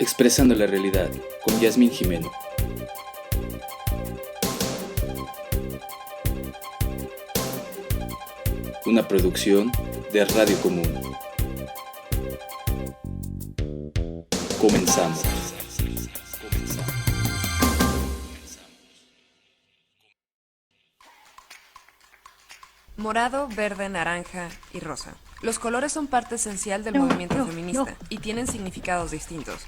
Expresando la realidad con Yasmín Jimeno. Una producción de Radio Común. Comenzamos. Morado, verde, naranja y rosa. Los colores son parte esencial del movimiento feminista y tienen significados distintos.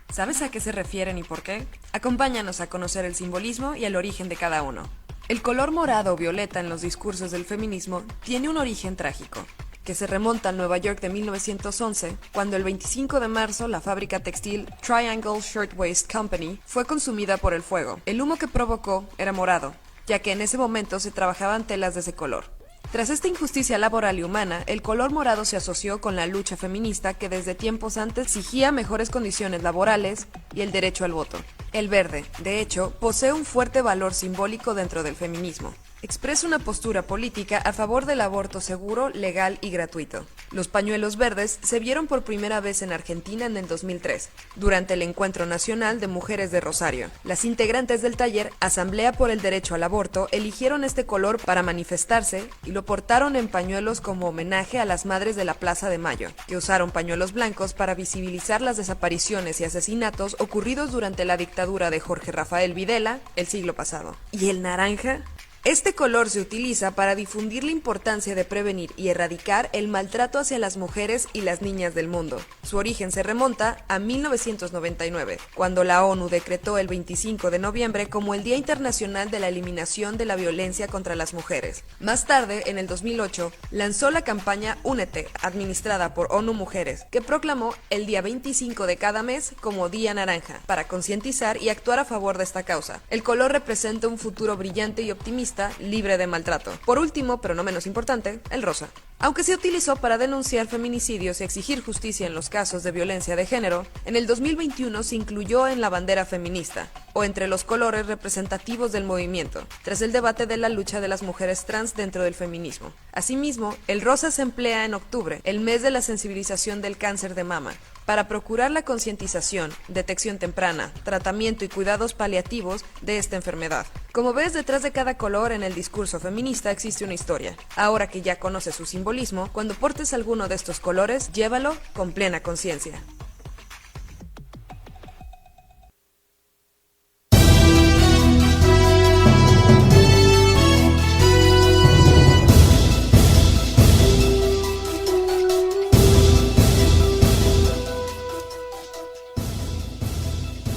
¿Sabes a qué se refieren y por qué? Acompáñanos a conocer el simbolismo y el origen de cada uno. El color morado o violeta en los discursos del feminismo tiene un origen trágico, que se remonta al Nueva York de 1911, cuando el 25 de marzo la fábrica textil Triangle Shirtwaist Company fue consumida por el fuego. El humo que provocó era morado, ya que en ese momento se trabajaban telas de ese color. Tras esta injusticia laboral y humana, el color morado se asoció con la lucha feminista que desde tiempos antes exigía mejores condiciones laborales y el derecho al voto. El verde, de hecho, posee un fuerte valor simbólico dentro del feminismo. Expresa una postura política a favor del aborto seguro, legal y gratuito. Los pañuelos verdes se vieron por primera vez en Argentina en el 2003, durante el Encuentro Nacional de Mujeres de Rosario. Las integrantes del taller Asamblea por el Derecho al Aborto eligieron este color para manifestarse y lo portaron en pañuelos como homenaje a las madres de la Plaza de Mayo, que usaron pañuelos blancos para visibilizar las desapariciones y asesinatos ocurridos durante la dictadura de Jorge Rafael Videla el siglo pasado. ¿Y el naranja? Este color se utiliza para difundir la importancia de prevenir y erradicar el maltrato hacia las mujeres y las niñas del mundo. Su origen se remonta a 1999, cuando la ONU decretó el 25 de noviembre como el Día Internacional de la Eliminación de la Violencia contra las Mujeres. Más tarde, en el 2008, lanzó la campaña Únete, administrada por ONU Mujeres, que proclamó el día 25 de cada mes como Día Naranja, para concientizar y actuar a favor de esta causa. El color representa un futuro brillante y optimista, libre de maltrato. Por último, pero no menos importante, el rosa. Aunque se utilizó para denunciar feminicidios y exigir justicia en los casos de violencia de género, en el 2021 se incluyó en la bandera feminista, o entre los colores representativos del movimiento, tras el debate de la lucha de las mujeres trans dentro del feminismo. Asimismo, el rosa se emplea en octubre, el mes de la sensibilización del cáncer de mama, para procurar la concientización, detección temprana, tratamiento y cuidados paliativos de esta enfermedad. Como ves, detrás de cada color en el discurso feminista existe una historia. Ahora que ya conoces su simbolismo, cuando portes alguno de estos colores, llévalo con plena conciencia.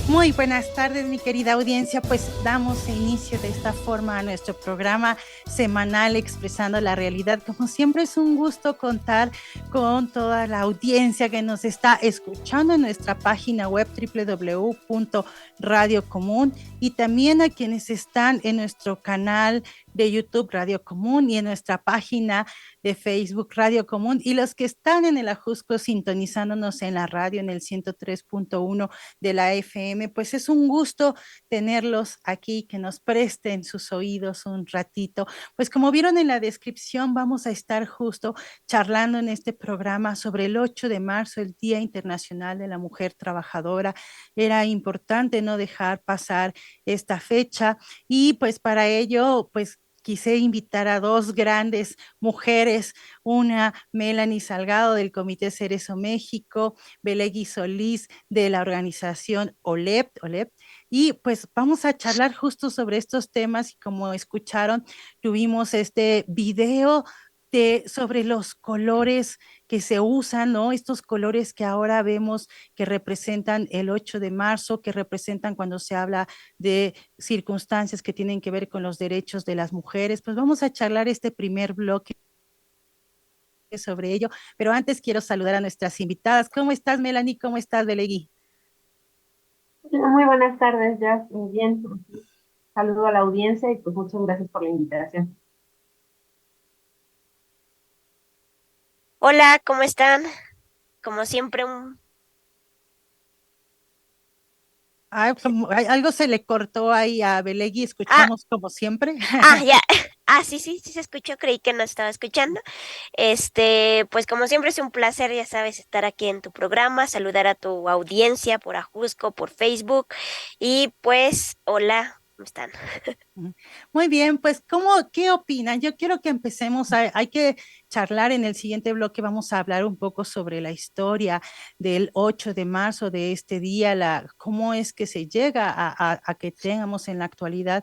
Muy buenas tardes, mi querida audiencia. Pues damos inicio de esta forma a nuestro programa semanal Expresando la Realidad. Como siempre, es un gusto contar con toda la audiencia que nos está escuchando en nuestra página web www.radiocomún y también a quienes están en nuestro canal de YouTube Radio Común y en nuestra página de Facebook Radio Común, y los que están en el Ajusco sintonizándonos en la radio en el 103.1 de la FM. Pues es un gusto tenerlos aquí, que nos presten sus oídos un ratito. Pues como vieron en la descripción, vamos a estar justo charlando en este programa sobre el 8 de marzo, el Día Internacional de la Mujer Trabajadora. Era importante no dejar pasar esta fecha, y pues para ello, pues quise invitar a dos grandes mujeres, una Melanie Salgado del Comité Cerezo México, Belegui Solís de la organización OLEP, y pues vamos a charlar justo sobre estos temas. Y como escucharon, tuvimos este video sobre los colores que se usan, ¿no? Estos colores que ahora vemos que representan el 8 de marzo, que representan cuando se habla de circunstancias que tienen que ver con los derechos de las mujeres. Pues vamos a charlar este primer bloque sobre ello, pero antes quiero saludar a nuestras invitadas. ¿Cómo estás, Melanie? ¿Cómo estás, Belegui? Muy buenas tardes, Jazz. Muy bien. Saludo a la audiencia y pues muchas gracias por la invitación. Hola, ¿cómo están? Como siempre, Algo se le cortó ahí a Belegui, escuchamos como siempre. ya. Ah, sí, sí, sí se escuchó, creí que no estaba escuchando. Pues como siempre es un placer, ya sabes, estar aquí en tu programa, saludar a tu audiencia por Ajusco, por Facebook y pues, hola, ¿cómo están? Mm. Muy bien, pues, qué opinan? Yo quiero que empecemos, hay que charlar en el siguiente bloque, vamos a hablar un poco sobre la historia del 8 de marzo de este día, cómo es que se llega a que tengamos en la actualidad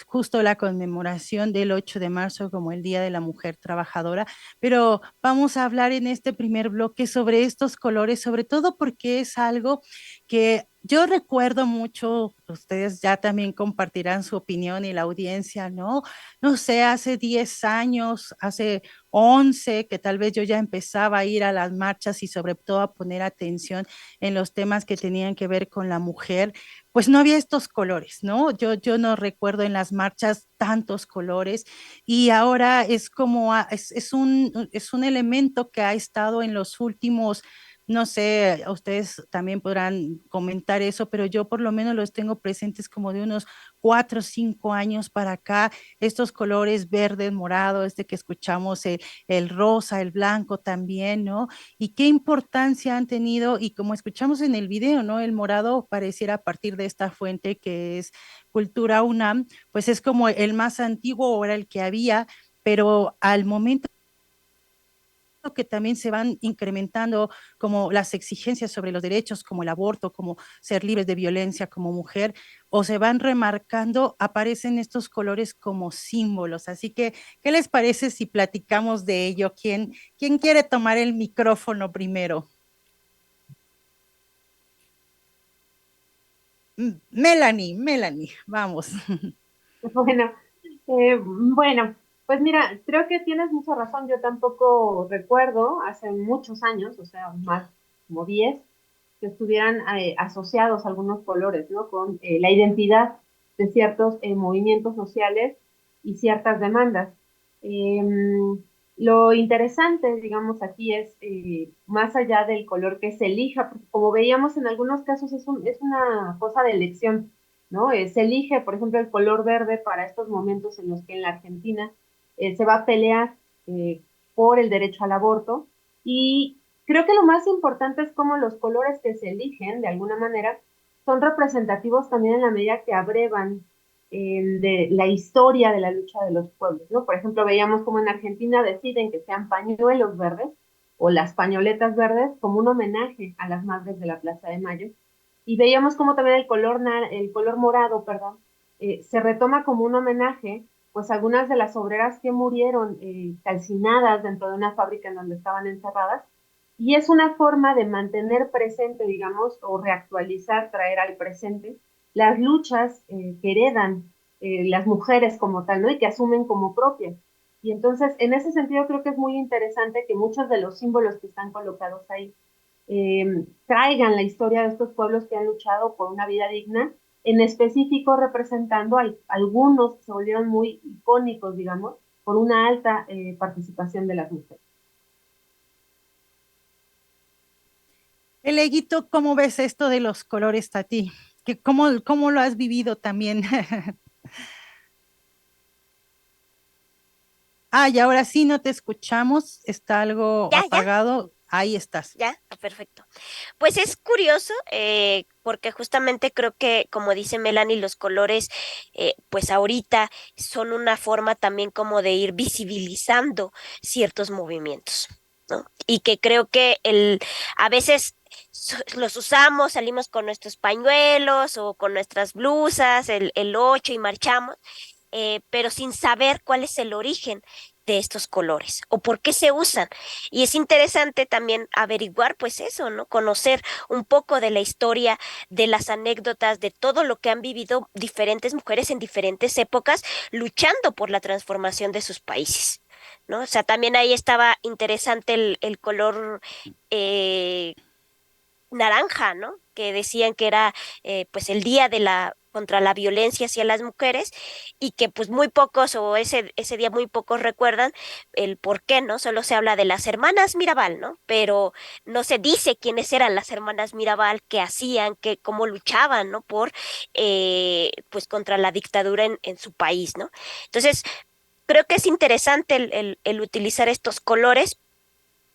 justo la conmemoración del 8 de marzo como el Día de la Mujer Trabajadora, pero vamos a hablar en este primer bloque sobre estos colores, sobre todo porque es algo que yo recuerdo mucho, ustedes ya también compartirán su opinión y la audiencia, ¿no? No sé, hace 10 años, hace 11, que tal vez yo ya empezaba a ir a las marchas y sobre todo a poner atención en los temas que tenían que ver con la mujer, pues no había estos colores, ¿no? Yo no recuerdo en las marchas tantos colores y ahora es como, es un elemento que ha estado en los últimos, no sé, ustedes también podrán comentar eso, pero yo por lo menos los tengo presentes como de unos 4 o 5 años para acá, estos colores verdes, morado, este que escuchamos, el rosa, el blanco también, ¿no? Y qué importancia han tenido, y como escuchamos en el video, ¿no? El morado pareciera a partir de esta fuente que es Cultura UNAM, pues es como el más antiguo o era el que había, pero al momento que también se van incrementando como las exigencias sobre los derechos, como el aborto, como ser libres de violencia como mujer, o se van remarcando, aparecen estos colores como símbolos. Así que, ¿qué les parece si platicamos de ello? ¿Quién quiere tomar el micrófono primero? Melanie, vamos. Bueno, bueno, pues mira, creo que tienes mucha razón. Yo tampoco recuerdo hace muchos años, o sea, más como 10, que estuvieran asociados algunos colores, ¿no? Con la identidad de ciertos movimientos sociales y ciertas demandas. Lo interesante, digamos, aquí es, más allá del color que se elija, porque como veíamos en algunos casos es una cosa de elección, ¿no? Se elige, por ejemplo, el color verde para estos momentos en los que en la Argentina se va a pelear eh, por el derecho al aborto y creo que lo más importante es cómo los colores que se eligen, de alguna manera, son representativos también en la medida que abrevan de la historia de la lucha de los pueblos, ¿no? Por ejemplo, veíamos como en Argentina deciden que sean pañuelos verdes o las pañoletas verdes como un homenaje a las madres de la Plaza de Mayo. Y veíamos como también el color morado, perdón, se retoma como un homenaje, pues algunas de las obreras que murieron calcinadas dentro de una fábrica en donde estaban encerradas, y es una forma de mantener presente, digamos, o reactualizar, traer al presente las luchas que heredan las mujeres como tal, ¿no? Y que asumen como propias. Y entonces, en ese sentido, creo que es muy interesante que muchos de los símbolos que están colocados ahí traigan la historia de estos pueblos que han luchado por una vida digna, en específico representando a algunos que se volvieron muy icónicos, digamos, por una alta participación de las mujeres. Eleguito, ¿cómo ves esto de los colores, Tati? ¿Cómo lo has vivido también? Y ahora sí no te escuchamos, está algo Ya, ya, apagado, ahí estás. ya, perfecto. Pues es curioso, porque justamente creo que, como dice Melanie, los colores, pues ahorita son una forma también como de ir visibilizando ciertos movimientos, ¿no? Y que creo que a veces los usamos, salimos con nuestros pañuelos o con nuestras blusas, el 8 y marchamos, pero sin saber cuál es el origen de estos colores o por qué se usan. Y es interesante también averiguar, pues eso, ¿no? Conocer un poco de la historia, de las anécdotas, de todo lo que han vivido diferentes mujeres en diferentes épocas luchando por la transformación de sus países, ¿no? O sea, también ahí estaba interesante el color eh, naranja, ¿no? Que decían que era pues el día de la contra la violencia hacia las mujeres y que pues muy pocos o ese día muy pocos recuerdan el por qué, ¿no? Solo se habla de las hermanas Mirabal, ¿no? Pero no se dice quiénes eran las hermanas Mirabal, qué hacían, cómo luchaban, ¿no? Por pues contra la dictadura en su país, ¿no? Entonces, creo que es interesante el utilizar estos colores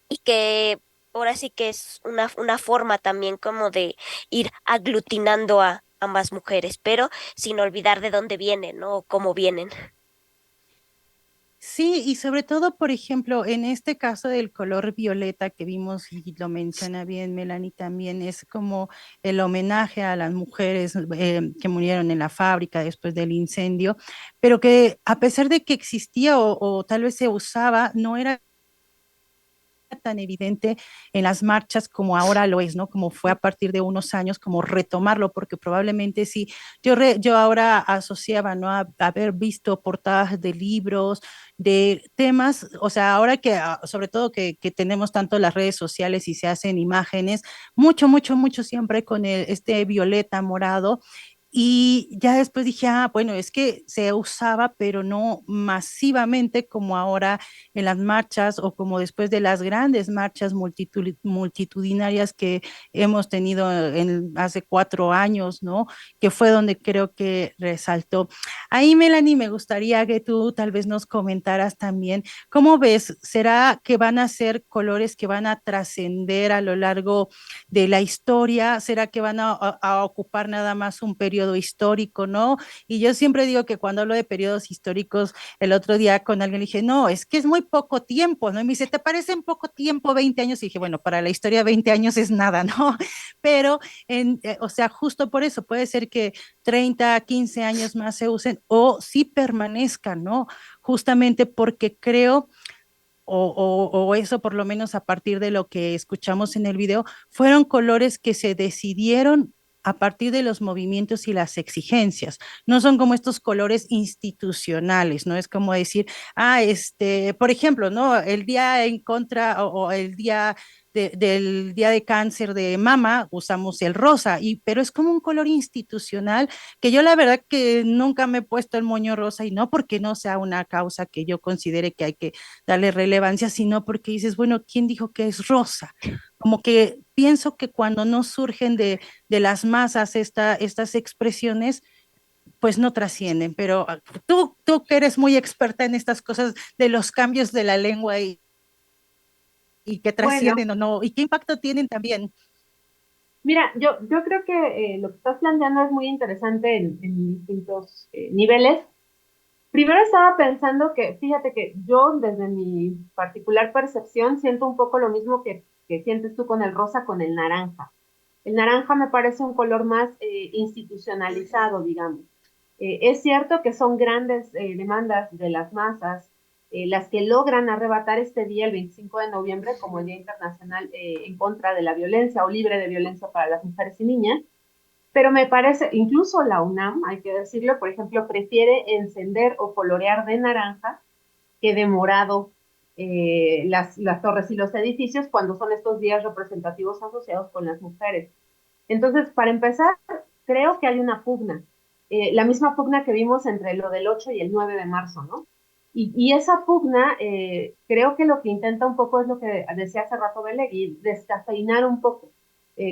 y que ahora sí que es una forma también como de ir aglutinando a ambas mujeres, pero sin olvidar de dónde vienen, ¿no? O cómo vienen. Sí, y sobre todo, por ejemplo, en este caso del color violeta que vimos y lo menciona bien Melanie también, es como el homenaje a las mujeres que murieron en la fábrica después del incendio, pero que a pesar de que existía o tal vez se usaba, no era tan evidente en las marchas como ahora lo es, ¿no? Como fue a partir de unos años, como retomarlo, porque probablemente sí, yo ahora asociaba, ¿no? A haber visto portadas de libros, de temas, o sea, ahora que, sobre todo que tenemos tanto las redes sociales y se hacen imágenes, mucho siempre con este violeta morado, y ya después dije, bueno, es que se usaba, pero no masivamente como ahora en las marchas o como después de las grandes marchas multitudinarias que hemos tenido hace 4 años, ¿no? Que fue donde creo que resaltó. Ahí, Melanie, me gustaría que tú tal vez nos comentaras también, ¿cómo ves? ¿Será que van a ser colores que van a trascender a lo largo de la historia? ¿Será que van a ocupar nada más un periodo histórico, ¿no? Y yo siempre digo que cuando hablo de periodos históricos, el otro día con alguien le dije, no, es que es muy poco tiempo, ¿no? Y me dice, ¿te parece en poco tiempo 20 años? Y dije, bueno, para la historia 20 años es nada, ¿no? Pero, o sea, justo por eso puede ser que 30, 15 años más se usen o sí permanezcan, ¿no? Justamente porque creo o eso por lo menos a partir de lo que escuchamos en el video, fueron colores que se decidieron a partir de los movimientos y las exigencias. No son como estos colores institucionales, ¿no? Es como decir, por ejemplo, ¿no? El día en contra o el día del día de cáncer de mama usamos el rosa, pero es como un color institucional que yo la verdad que nunca me he puesto el moño rosa y no porque no sea una causa que yo considere que hay que darle relevancia, sino porque dices, bueno, ¿quién dijo que es rosa? Como que pienso que cuando no surgen de las masas estas expresiones, pues no trascienden, pero tú que eres muy experta en estas cosas de los cambios de la lengua y que Bueno, trascienden o no, y qué impacto tienen también. mira, yo creo que lo que estás planteando es muy interesante en distintos niveles. Primero estaba pensando que, fíjate que yo desde mi particular percepción siento un poco lo mismo que sientes tú con el rosa, con el naranja. El naranja me parece un color más institucionalizado, digamos. Es cierto que son grandes demandas de las masas las que logran arrebatar este día, el 25 de noviembre, como el Día Internacional en contra de la violencia o libre de violencia para las mujeres y niñas, pero me parece, incluso la UNAM, hay que decirlo, por ejemplo, prefiere encender o colorear de naranja que de morado las torres y los edificios cuando son estos días representativos asociados con las mujeres. Entonces, para empezar, creo que hay una pugna, la misma pugna que vimos entre lo del 8 y el 9 de marzo, ¿no? Y esa pugna, creo que lo que intenta un poco es lo que decía hace rato Belegui, descafeinar un poco,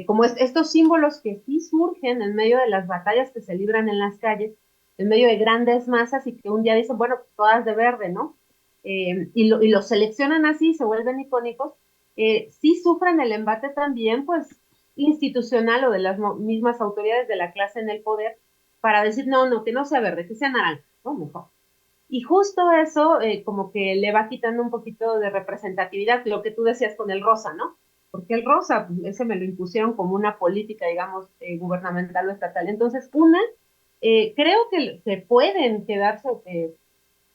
como estos símbolos que sí surgen en medio de las batallas que se libran en las calles, en medio de grandes masas y que un día dicen, bueno, pues todas de verde, ¿no? Y los seleccionan así, se vuelven icónicos, sí sufren el embate también, pues, institucional o de las mismas autoridades de la clase en el poder para decir, no, no, que no sea verde, que sea naranja, ¿no? Mejor. Y justo eso como que le va quitando un poquito de representatividad, lo que tú decías con el rosa, ¿no? Porque el rosa, pues, ese me lo impusieron como una política, digamos, gubernamental o estatal. Entonces, creo que pueden quedarse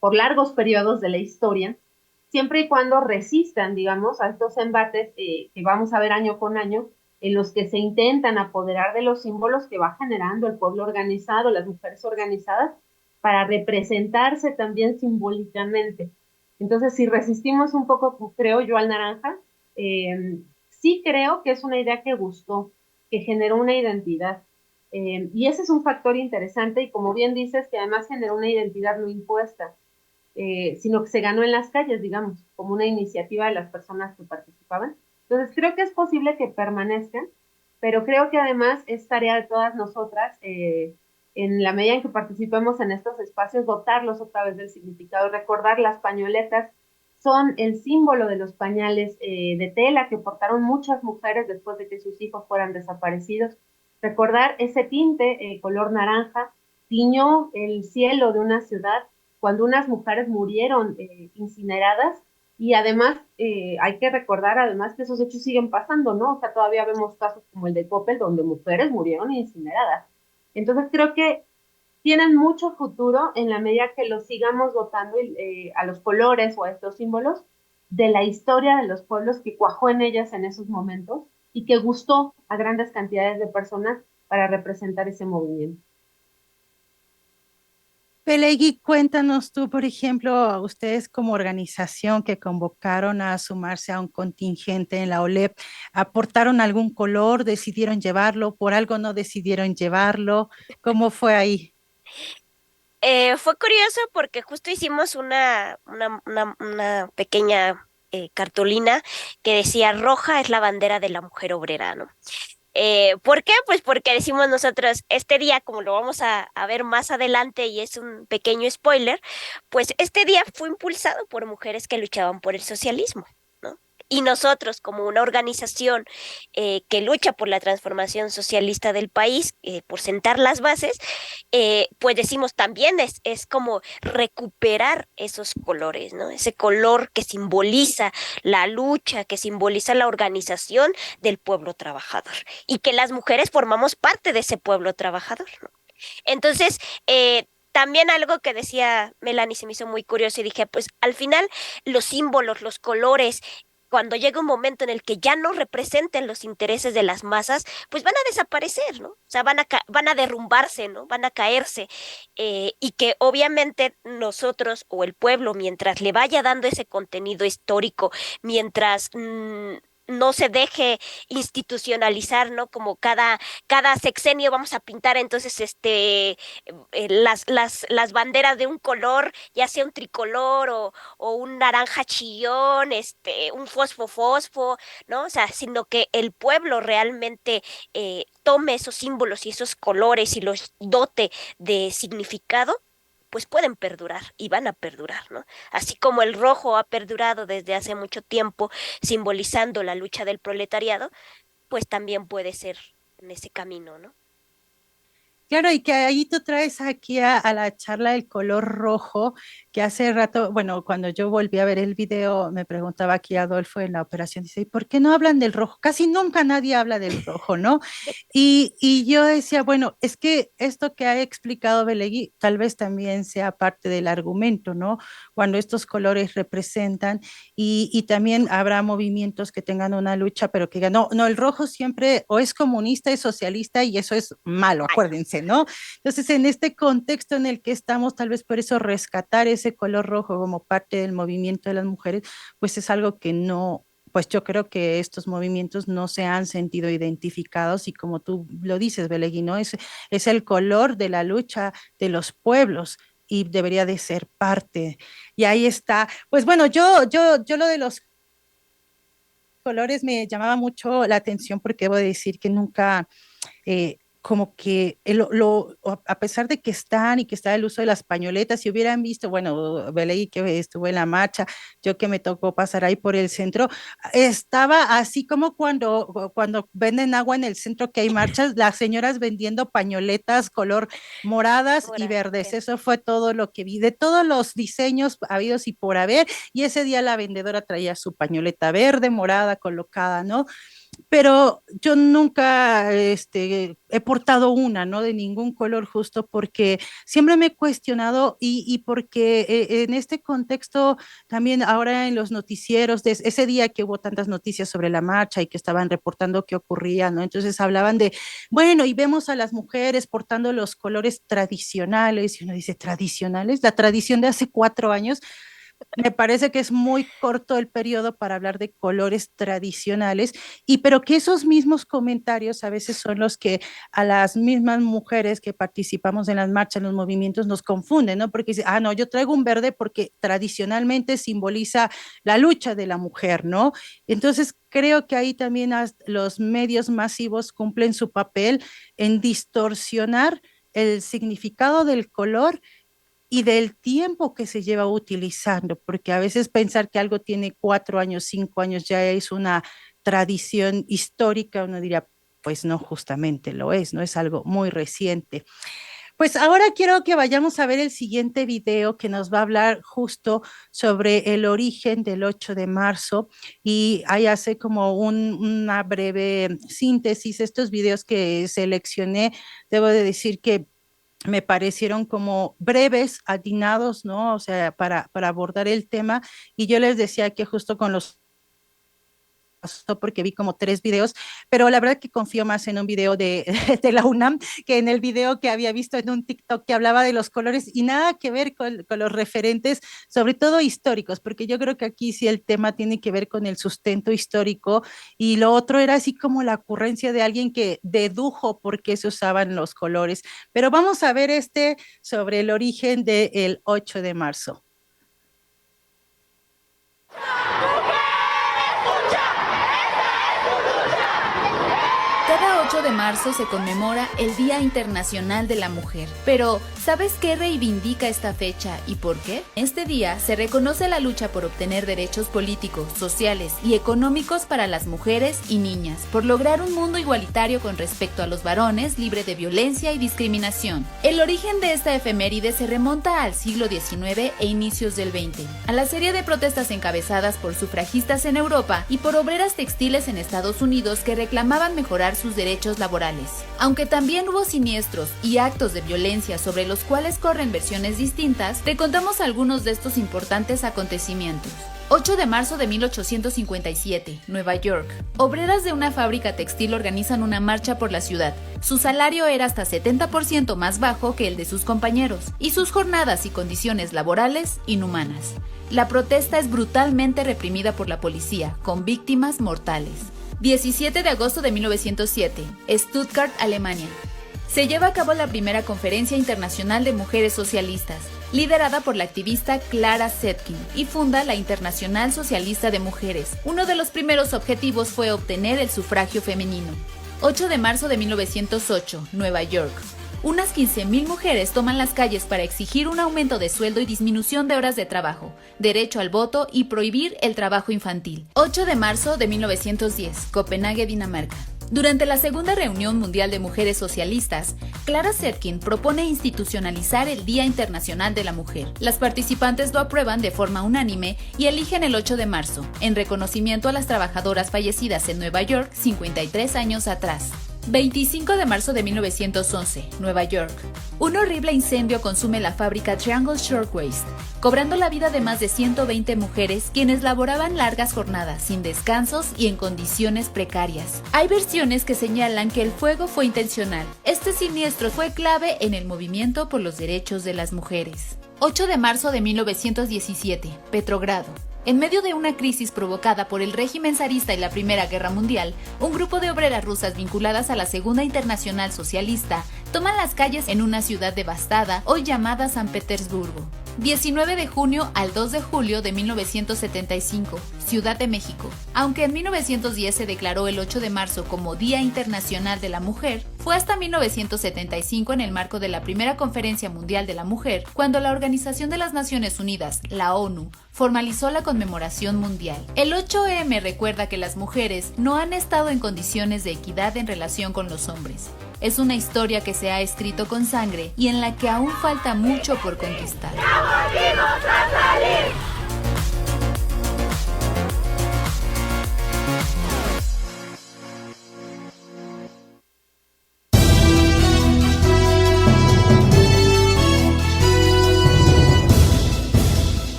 por largos periodos de la historia, siempre y cuando resistan, digamos, a estos embates que vamos a ver año con año, en los que se intentan apoderar de los símbolos que va generando el pueblo organizado, las mujeres organizadas, para representarse también simbólicamente. Entonces, si resistimos un poco, creo yo, al naranja, sí creo que es una idea que gustó, que generó una identidad. Y ese es un factor interesante y como bien dices, que además generó una identidad no impuesta sino que se ganó en las calles, digamos, como una iniciativa de las personas que participaban. Entonces, creo que es posible que permanezcan, pero creo que además es tarea de todas nosotras en la medida en que participemos en estos espacios, dotarlos otra vez del significado, recordar las pañoletas son el símbolo de los pañales de tela que portaron muchas mujeres después de que sus hijos fueran desaparecidos. Recordar ese tinte color naranja tiñó el cielo de una ciudad cuando unas mujeres murieron incineradas y además hay que recordar además que esos hechos siguen pasando, ¿no? O sea, todavía vemos casos como el de Coppel donde mujeres murieron incineradas. Entonces creo que tienen mucho futuro en la medida que los sigamos dotando a los colores o a estos símbolos de la historia de los pueblos que cuajó en ellas en esos momentos y que gustó a grandes cantidades de personas para representar ese movimiento. Pelegui, cuéntanos tú, por ejemplo, ustedes como organización que convocaron a sumarse a un contingente en la OLEP, ¿aportaron algún color? ¿Decidieron llevarlo? ¿Por algo no decidieron llevarlo? ¿Cómo fue ahí? Fue curioso porque justo hicimos una pequeña cartulina que decía roja es la bandera de la mujer obrera, ¿no? ¿Por qué? Pues porque decimos nosotros, este día, como lo vamos a ver más adelante y es un pequeño spoiler, pues este día fue impulsado por mujeres que luchaban por el socialismo, ¿no? Y nosotros, como una organización que lucha por la transformación socialista del país, por sentar las bases, pues decimos también es como recuperar esos colores, ¿no? Ese color que simboliza la lucha, que simboliza la organización del pueblo trabajador y que las mujeres formamos parte de ese pueblo trabajador, ¿no? Entonces, también algo que decía Melanie se me hizo muy curioso y dije, pues al final los símbolos, los colores, cuando llega un momento en el que ya no representen los intereses de las masas, pues van a desaparecer, ¿no? O sea, van a derrumbarse, ¿no? Van a caerse. Y que obviamente nosotros o el pueblo, mientras le vaya dando ese contenido histórico, mientras no se deje institucionalizar, ¿no? Como cada sexenio vamos a pintar entonces las banderas de un color, ya sea un tricolor o un naranja chillón, un fosfo, ¿no? O sea, sino que el pueblo realmente tome esos símbolos y esos colores y los dote de significado, pues pueden perdurar y van a perdurar, ¿no? Así como el rojo ha perdurado desde hace mucho tiempo, simbolizando la lucha del proletariado, pues también puede ser en ese camino, ¿no? Claro, y que ahí tú traes aquí a la charla el color rojo, que hace rato, bueno, cuando yo volví a ver el video, me preguntaba aquí Adolfo en la operación, dice, ¿y por qué no hablan del rojo? Casi nunca nadie habla del rojo, ¿no? Y yo decía, bueno, es que esto que ha explicado Belegui tal vez también sea parte del argumento, ¿no? Cuando estos colores representan y también habrá movimientos que tengan una lucha, pero que digan, no, no, el rojo siempre o es comunista, es socialista y eso es malo, acuérdense, ¿no? Entonces, en este contexto en el que estamos, tal vez por eso rescatar ese color rojo como parte del movimiento de las mujeres, pues es algo que no, pues yo creo que estos movimientos no se han sentido identificados y como tú lo dices, Belegui, ¿no? Es el color de la lucha de los pueblos y debería de ser parte. Y ahí está. Pues bueno, yo lo de los colores me llamaba mucho la atención porque debo decir que nunca como que a pesar de que están y que está el uso de las pañoletas, si hubieran visto, bueno, Beley que estuvo en la marcha, yo que me tocó pasar ahí por el centro, estaba así como cuando venden agua en el centro que hay marchas, las señoras vendiendo pañoletas color moradas y Morado, verdes, verde. eso fue todo lo que vi, de todos los diseños habidos y por haber, y ese día la vendedora traía su pañoleta verde, morada, colocada, ¿no? Pero yo nunca he portado una, ¿no? De ningún color justo porque siempre me he cuestionado y porque en este contexto también ahora en los noticieros, de ese día que hubo tantas noticias sobre la marcha y que estaban reportando qué ocurría, ¿no? Entonces hablaban de, bueno, y vemos a las mujeres portando los colores tradicionales y uno dice, ¿tradicionales? La tradición de hace 4 años. Me parece que es muy corto el periodo para hablar de colores tradicionales y pero que esos mismos comentarios a veces son los que a las mismas mujeres que participamos en las marchas, en los movimientos nos confunden, ¿no? Porque dice, ah, no, yo traigo un verde porque tradicionalmente simboliza la lucha de la mujer, ¿no? Entonces creo que ahí también los medios masivos cumplen su papel en distorsionar el significado del color y del tiempo que se lleva utilizando, porque a veces pensar que algo tiene 4 años, 5 años ya es una tradición histórica, uno diría, pues no, justamente lo es, no es algo muy reciente. Pues ahora quiero que vayamos a ver el siguiente video que nos va a hablar justo sobre el origen del 8 de marzo y ahí hace como una breve síntesis. Estos videos que seleccioné, debo de decir que me parecieron como breves, atinados, ¿no? O sea, para abordar el tema. Y yo les decía que justo con los porque vi como 3 videos, pero la verdad que confío más en un video de la UNAM que en el video que había visto en un TikTok que hablaba de los colores y nada que ver con los referentes, sobre todo históricos, porque yo creo que aquí sí el tema tiene que ver con el sustento histórico y lo otro era así como la ocurrencia de alguien que dedujo por qué se usaban los colores. Pero vamos a ver sobre el origen del 8 de marzo. Cada 8 de marzo se conmemora el Día Internacional de la Mujer. Pero, ¿sabes qué reivindica esta fecha y por qué? Este día se reconoce la lucha por obtener derechos políticos, sociales y económicos para las mujeres y niñas, por lograr un mundo igualitario con respecto a los varones, libre de violencia y discriminación. El origen de esta efeméride se remonta al siglo XIX e inicios del XX, a la serie de protestas encabezadas por sufragistas en Europa y por obreras textiles en Estados Unidos que reclamaban mejorar sus derechos laborales. Aunque también hubo siniestros y actos de violencia sobre los cuales corren versiones distintas, te contamos algunos de estos importantes acontecimientos. 8 de marzo de 1857, Nueva York. Obreras de una fábrica textil organizan una marcha por la ciudad. Su salario era hasta 70% más bajo que el de sus compañeros, y sus jornadas y condiciones laborales inhumanas. La protesta es brutalmente reprimida por la policía, con víctimas mortales. 17 de agosto de 1907, Stuttgart, Alemania. Se lleva a cabo la primera Conferencia Internacional de Mujeres Socialistas, liderada por la activista Clara Zetkin, y funda la Internacional Socialista de Mujeres. Uno de los primeros objetivos fue obtener el sufragio femenino. 8 de marzo de 1908, Nueva York. Unas 15.000 mujeres toman las calles para exigir un aumento de sueldo y disminución de horas de trabajo, derecho al voto y prohibir el trabajo infantil. 8 de marzo de 1910, Copenhague, Dinamarca. Durante la Segunda Reunión Mundial de Mujeres Socialistas, Clara Zetkin propone institucionalizar el Día Internacional de la Mujer. Las participantes lo aprueban de forma unánime y eligen el 8 de marzo, en reconocimiento a las trabajadoras fallecidas en Nueva York 53 años atrás. 25 de marzo de 1911, Nueva York. Un horrible incendio consume la fábrica Triangle Shirtwaist, cobrando la vida de más de 120 mujeres quienes laboraban largas jornadas, sin descansos y en condiciones precarias. Hay versiones que señalan que el fuego fue intencional. Este siniestro fue clave en el movimiento por los derechos de las mujeres. 8 de marzo de 1917, Petrogrado. En medio de una crisis provocada por el régimen zarista y la Primera Guerra Mundial, un grupo de obreras rusas vinculadas a la Segunda Internacional Socialista toman las calles en una ciudad devastada, hoy llamada San Petersburgo. 19 de junio al 2 de julio de 1975, Ciudad de México. Aunque en 1910 se declaró el 8 de marzo como Día Internacional de la Mujer, fue hasta 1975 en el marco de la Primera Conferencia Mundial de la Mujer, cuando la Organización de las Naciones Unidas, la ONU, formalizó la conmemoración mundial. El 8M recuerda que las mujeres no han estado en condiciones de equidad en relación con los hombres. Es una historia que se ha escrito con sangre y en la que aún falta mucho por conquistar. ¡Ya volvimos a salir!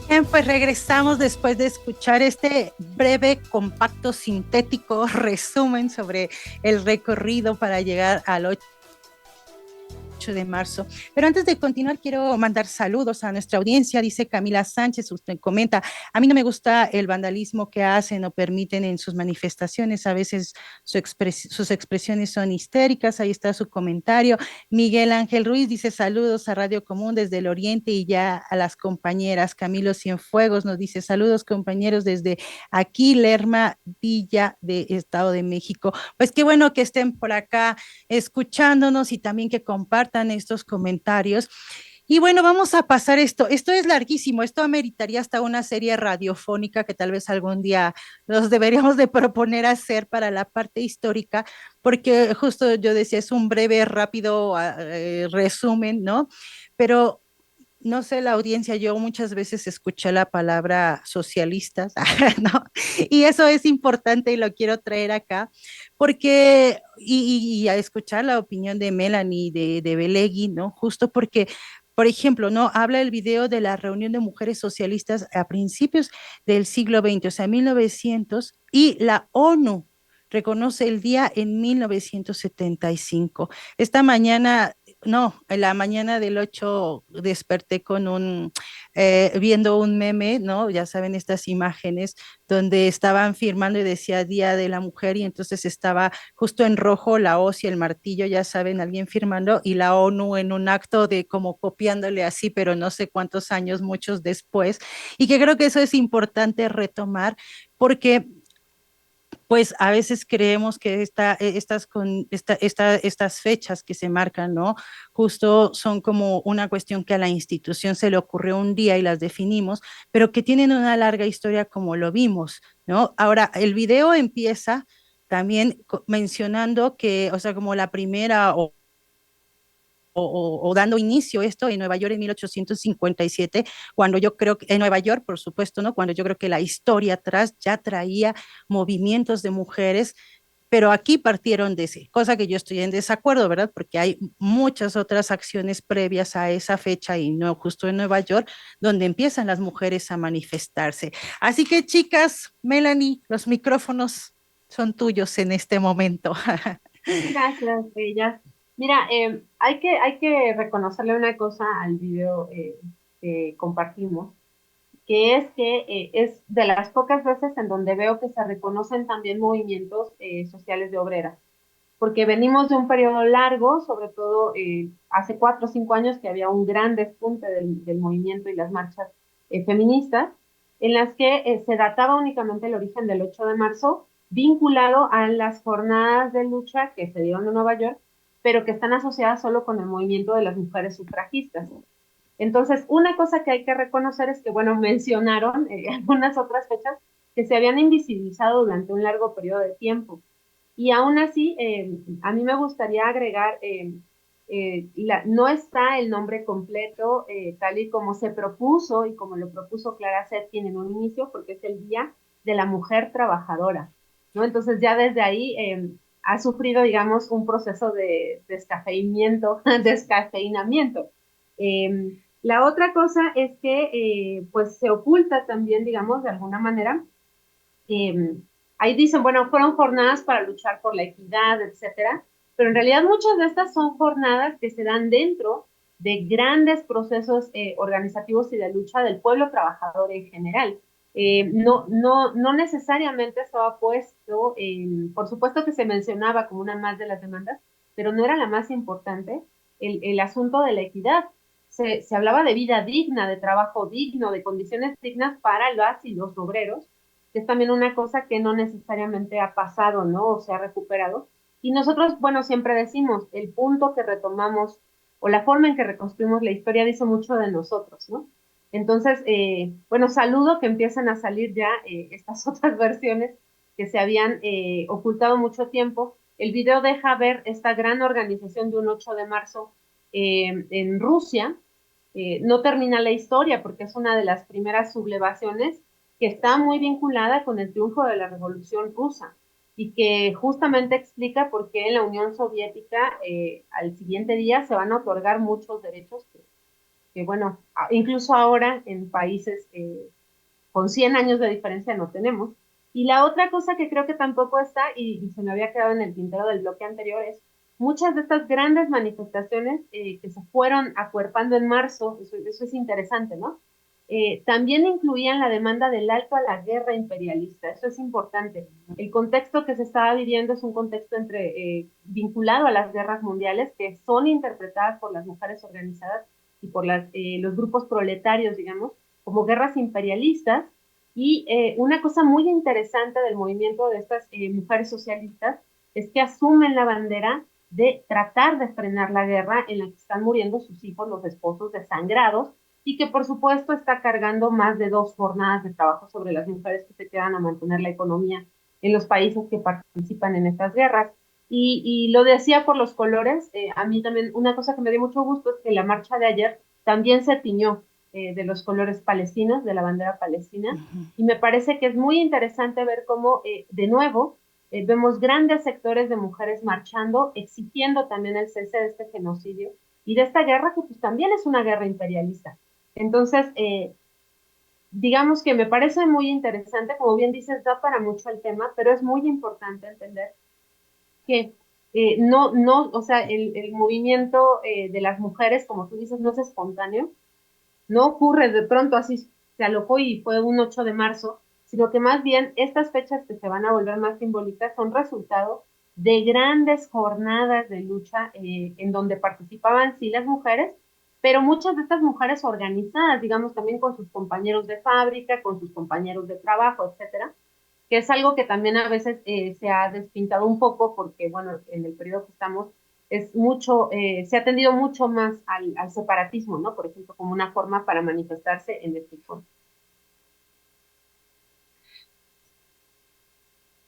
Bien, pues regresamos después de escuchar este breve, compacto, sintético resumen sobre el recorrido para llegar al 8 8 de marzo. Pero antes de continuar, quiero mandar saludos a nuestra audiencia. Dice Camila Sánchez, usted comenta, a mí no me gusta el vandalismo que hacen o permiten en sus manifestaciones. A veces sus expresiones son histéricas. Ahí está su comentario. Miguel Ángel Ruiz dice saludos a Radio Común desde el Oriente y ya a las compañeras. Camilo Cienfuegos nos dice saludos compañeros desde aquí, Lerma Villa de Estado de México. Pues qué bueno que estén por acá escuchándonos y también que compartan estos comentarios. Y bueno, vamos a pasar esto. Esto es larguísimo, esto ameritaría hasta una serie radiofónica que tal vez algún día nos deberíamos de proponer hacer para la parte histórica, porque justo yo decía, es un breve, rápido resumen, ¿no? Pero no sé, la audiencia, yo muchas veces escuché la palabra socialistas, ¿no? Y eso es importante y lo quiero traer acá, porque, y a escuchar la opinión de Melanie, de Belegui, ¿no? Justo porque, por ejemplo, ¿no? Habla el video de la reunión de mujeres socialistas a principios del siglo XX, o sea, 1900, y la ONU reconoce el día en 1975. Esta mañana, no, en la mañana del 8 desperté con viendo un meme, ¿no? Ya saben, estas imágenes donde estaban firmando y decía Día de la Mujer y entonces estaba justo en rojo la hoz y el martillo, ya saben, alguien firmando y la ONU en un acto de como copiándole así, pero no sé cuántos años, muchos después, y que creo que eso es importante retomar porque pues a veces creemos que estas fechas que se marcan, ¿no? Justo son como una cuestión que a la institución se le ocurrió un día y las definimos, pero que tienen una larga historia como lo vimos, ¿no? Ahora, el video empieza también mencionando que, o sea, como la primera o dando inicio esto en Nueva York en 1857, cuando yo creo que en Nueva York, por supuesto, ¿no? Cuando yo creo que la historia atrás ya traía movimientos de mujeres, pero aquí partieron de ese, cosa que yo estoy en desacuerdo, ¿verdad? Porque hay muchas otras acciones previas a esa fecha y no justo en Nueva York, donde empiezan las mujeres a manifestarse. Así que chicas, Melanie, los micrófonos son tuyos en este momento. Gracias, Bella. Mira, hay que reconocerle una cosa al video que compartimos, que es que es de las pocas veces en donde veo que se reconocen también movimientos sociales de obreras, porque venimos de un periodo largo, sobre todo hace 4 o 5 años que había un gran despunte del movimiento y las marchas feministas, en las que se databa únicamente el origen del 8 de marzo, vinculado a las jornadas de lucha que se dieron en Nueva York, pero que están asociadas solo con el movimiento de las mujeres sufragistas. Entonces, una cosa que hay que reconocer es que, bueno, mencionaron algunas otras fechas que se habían invisibilizado durante un largo periodo de tiempo. Y aún así, a mí me gustaría agregar, no está el nombre completo tal y como se propuso y como lo propuso Clara Zetkin en un inicio, porque es el Día de la Mujer Trabajadora, ¿no? Entonces ya desde ahí ha sufrido, digamos, un proceso de descafeinamiento. La otra cosa es que pues se oculta también, digamos, de alguna manera, ahí dicen, bueno, fueron jornadas para luchar por la equidad, etcétera, pero en realidad muchas de estas son jornadas que se dan dentro de grandes procesos organizativos y de lucha del pueblo trabajador en general. No necesariamente estaba puesto, por supuesto que se mencionaba como una más de las demandas, pero no era la más importante el asunto de la equidad. Se hablaba de vida digna, de trabajo digno, de condiciones dignas para las y los obreros, que es también una cosa que no necesariamente ha pasado, ¿no? O se ha recuperado. Y nosotros, bueno, siempre decimos, el punto que retomamos o la forma en que reconstruimos la historia dice mucho de nosotros, ¿no? Entonces, bueno, saludo que empiezan a salir ya estas otras versiones que se habían ocultado mucho tiempo. El video deja ver esta gran organización de un 8 de marzo en Rusia. No termina la historia porque es una de las primeras sublevaciones que está muy vinculada con el triunfo de la Revolución Rusa y que justamente explica por qué en la Unión Soviética al siguiente día se van a otorgar muchos derechos que bueno, incluso ahora en países con 100 años de diferencia no tenemos. Y la otra cosa que creo que tampoco está, y se me había quedado en el tintero del bloque anterior, es muchas de estas grandes manifestaciones que se fueron acuerpando en marzo, eso es interesante, ¿no? También incluían la demanda del alto a la guerra imperialista, eso es importante. El contexto que se estaba viviendo es un contexto vinculado a las guerras mundiales que son interpretadas por las mujeres organizadas y por los grupos proletarios, digamos, como guerras imperialistas. Y una cosa muy interesante del movimiento de estas mujeres socialistas es que asumen la bandera de tratar de frenar la guerra en la que están muriendo sus hijos, los esposos desangrados, y que por supuesto está cargando más de 2 jornadas de trabajo sobre las mujeres que se quedan a mantener la economía en los países que participan en estas guerras. Y lo decía por los colores, a mí también una cosa que me dio mucho gusto es que la marcha de ayer también se tiñó de los colores palestinos, de la bandera palestina, y me parece que es muy interesante ver cómo, de nuevo, vemos grandes sectores de mujeres marchando, exigiendo también el cese de este genocidio y de esta guerra que pues también es una guerra imperialista. Entonces, digamos que me parece muy interesante, como bien dices, da para mucho el tema, pero es muy importante entender que o sea, el movimiento de las mujeres, como tú dices, no es espontáneo, no ocurre de pronto así, se alojó y fue un 8 de marzo, sino que más bien estas fechas que se van a volver más simbólicas son resultado de grandes jornadas de lucha en donde participaban sí las mujeres, pero muchas de estas mujeres organizadas, digamos, también con sus compañeros de fábrica, con sus compañeros de trabajo, etcétera, que es algo que también a veces se ha despintado un poco porque, bueno, en el periodo que estamos se ha tendido mucho más al separatismo, ¿no? Por ejemplo, como una forma para manifestarse en este foro.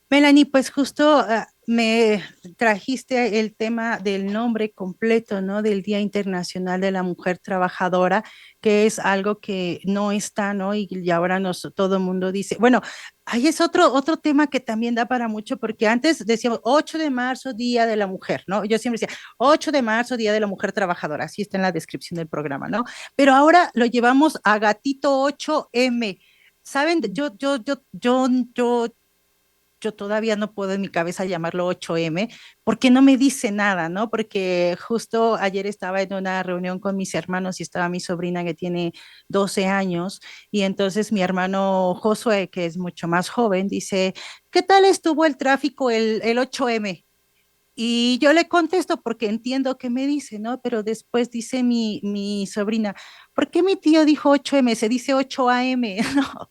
Melanie, pues justo me trajiste el tema del nombre completo, ¿no? Del Día Internacional de la Mujer Trabajadora, que es algo que no está, ¿no? Y ahora todo el mundo dice, bueno, ahí es otro tema que también da para mucho, porque antes decíamos 8 de marzo, Día de la Mujer, ¿no? Yo siempre decía 8 de marzo, Día de la Mujer Trabajadora, así está en la descripción del programa, ¿no? Pero ahora lo llevamos a gatito 8M. ¿Saben? Yo todavía no puedo en mi cabeza llamarlo 8M, porque no me dice nada, ¿no? Porque justo ayer estaba en una reunión con mis hermanos y estaba mi sobrina que tiene 12 años y entonces mi hermano Josué, que es mucho más joven, dice, ¿qué tal estuvo el tráfico el 8M? Y yo le contesto porque entiendo que me dice, ¿no? Pero después dice mi sobrina, ¿por qué mi tío dijo 8M? Se dice 8 AM, ¿no?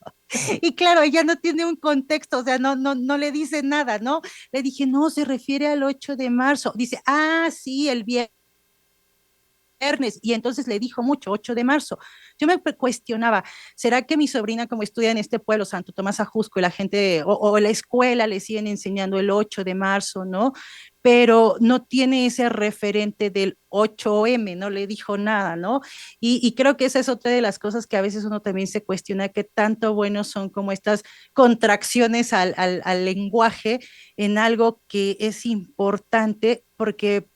Y claro, ella no tiene un contexto, o sea, no le dice nada, ¿no? Le dije, no, se refiere al 8 de marzo. Dice, ah, sí, el viernes. Y entonces le dijo mucho, 8 de marzo. Yo me cuestionaba, ¿será que mi sobrina, como estudia en este pueblo, Santo Tomás Ajusco, y la gente o la escuela le siguen enseñando el 8 de marzo, ¿no? Pero no tiene ese referente del 8M, no le dijo nada, ¿no? Y creo que esa es otra de las cosas que a veces uno también se cuestiona, qué tanto buenos son como estas contracciones al lenguaje en algo que es importante, porque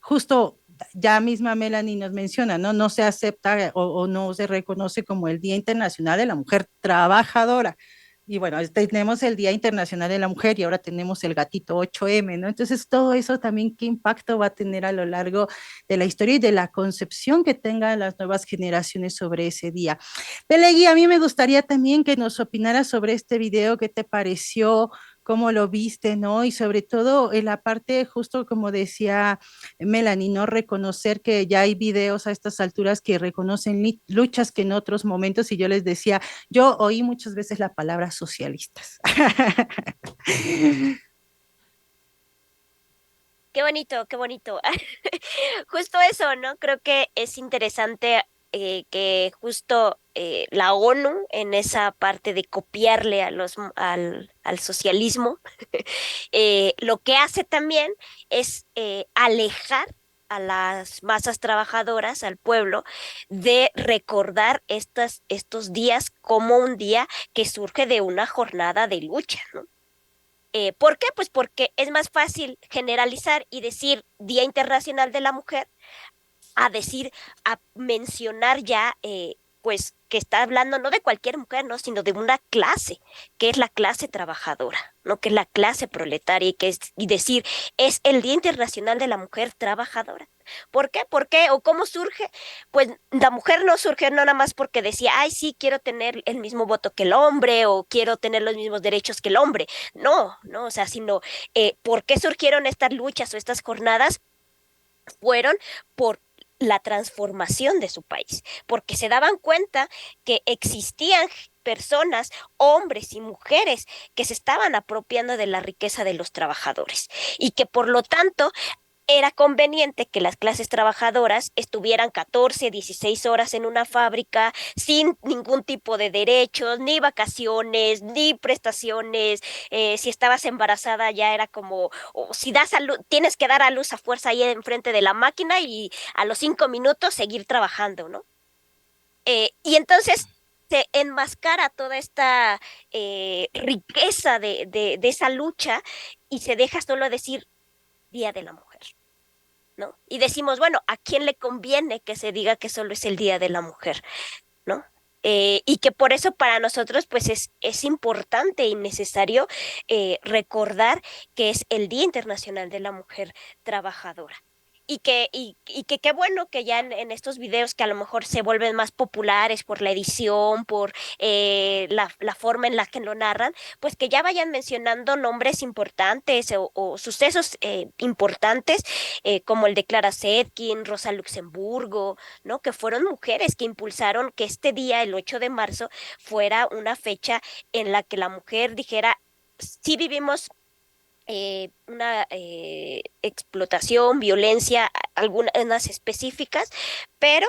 justo ya misma Melanie nos menciona, ¿no? No se acepta o no se reconoce como el Día Internacional de la Mujer Trabajadora. Y bueno, tenemos el Día Internacional de la Mujer y ahora tenemos el gatito 8M, ¿no? Entonces, todo eso también, ¿qué impacto va a tener a lo largo de la historia y de la concepción que tengan las nuevas generaciones sobre ese día? Pelegui, a mí me gustaría también que nos opinaras sobre este video, qué te pareció, cómo lo viste, ¿no? Y sobre todo en la parte, justo como decía Melanie, ¿no? Reconocer que ya hay videos a estas alturas que reconocen luchas que en otros momentos, y yo les decía, yo oí muchas veces la palabra socialistas. Qué bonito, qué bonito. Justo eso, ¿no? Creo que es interesante que justo la ONU en esa parte de copiarle al socialismo, lo que hace también es alejar a las masas trabajadoras, al pueblo, de recordar estos días como un día que surge de una jornada de lucha, ¿no? ¿Por qué? Pues porque es más fácil generalizar y decir Día Internacional de la Mujer a mencionar ya pues que está hablando no de cualquier mujer, ¿no? Sino de una clase, que es la clase trabajadora, ¿no? Que es la clase proletaria y decir, es el Día Internacional de la Mujer Trabajadora. ¿Por qué? ¿Por qué? ¿O cómo surge? Pues la mujer no surgió no nada más porque decía, ay, sí, quiero tener el mismo voto que el hombre o quiero tener los mismos derechos que el hombre. No, no, o sea, sino, ¿por qué surgieron estas luchas o estas jornadas? Fueron por la transformación de su país, porque se daban cuenta que existían personas, hombres y mujeres, que se estaban apropiando de la riqueza de los trabajadores y que por lo tanto era conveniente que las clases trabajadoras estuvieran 14, 16 horas en una fábrica sin ningún tipo de derechos, ni vacaciones, ni prestaciones. Si estabas embarazada ya era como, o si das a luz, tienes que dar a luz a fuerza ahí enfrente de la máquina y a los 5 minutos seguir trabajando, ¿no? Y entonces se enmascara toda esta riqueza de esa lucha y se deja solo decir Día de la Mujer, ¿no? Y decimos, bueno, ¿a quién le conviene que se diga que solo es el Día de la Mujer, ¿no? Y que por eso para nosotros pues es importante y necesario recordar que es el Día Internacional de la Mujer Trabajadora. Y que qué bueno que ya en estos videos que a lo mejor se vuelven más populares por la edición, por la forma en la que lo narran, pues que ya vayan mencionando nombres importantes o sucesos importantes, como el de Clara Zetkin, Rosa Luxemburgo, ¿no? Que fueron mujeres que impulsaron que este día, el 8 de marzo, fuera una fecha en la que la mujer dijera, sí vivimos una explotación, violencia, algunas específicas, pero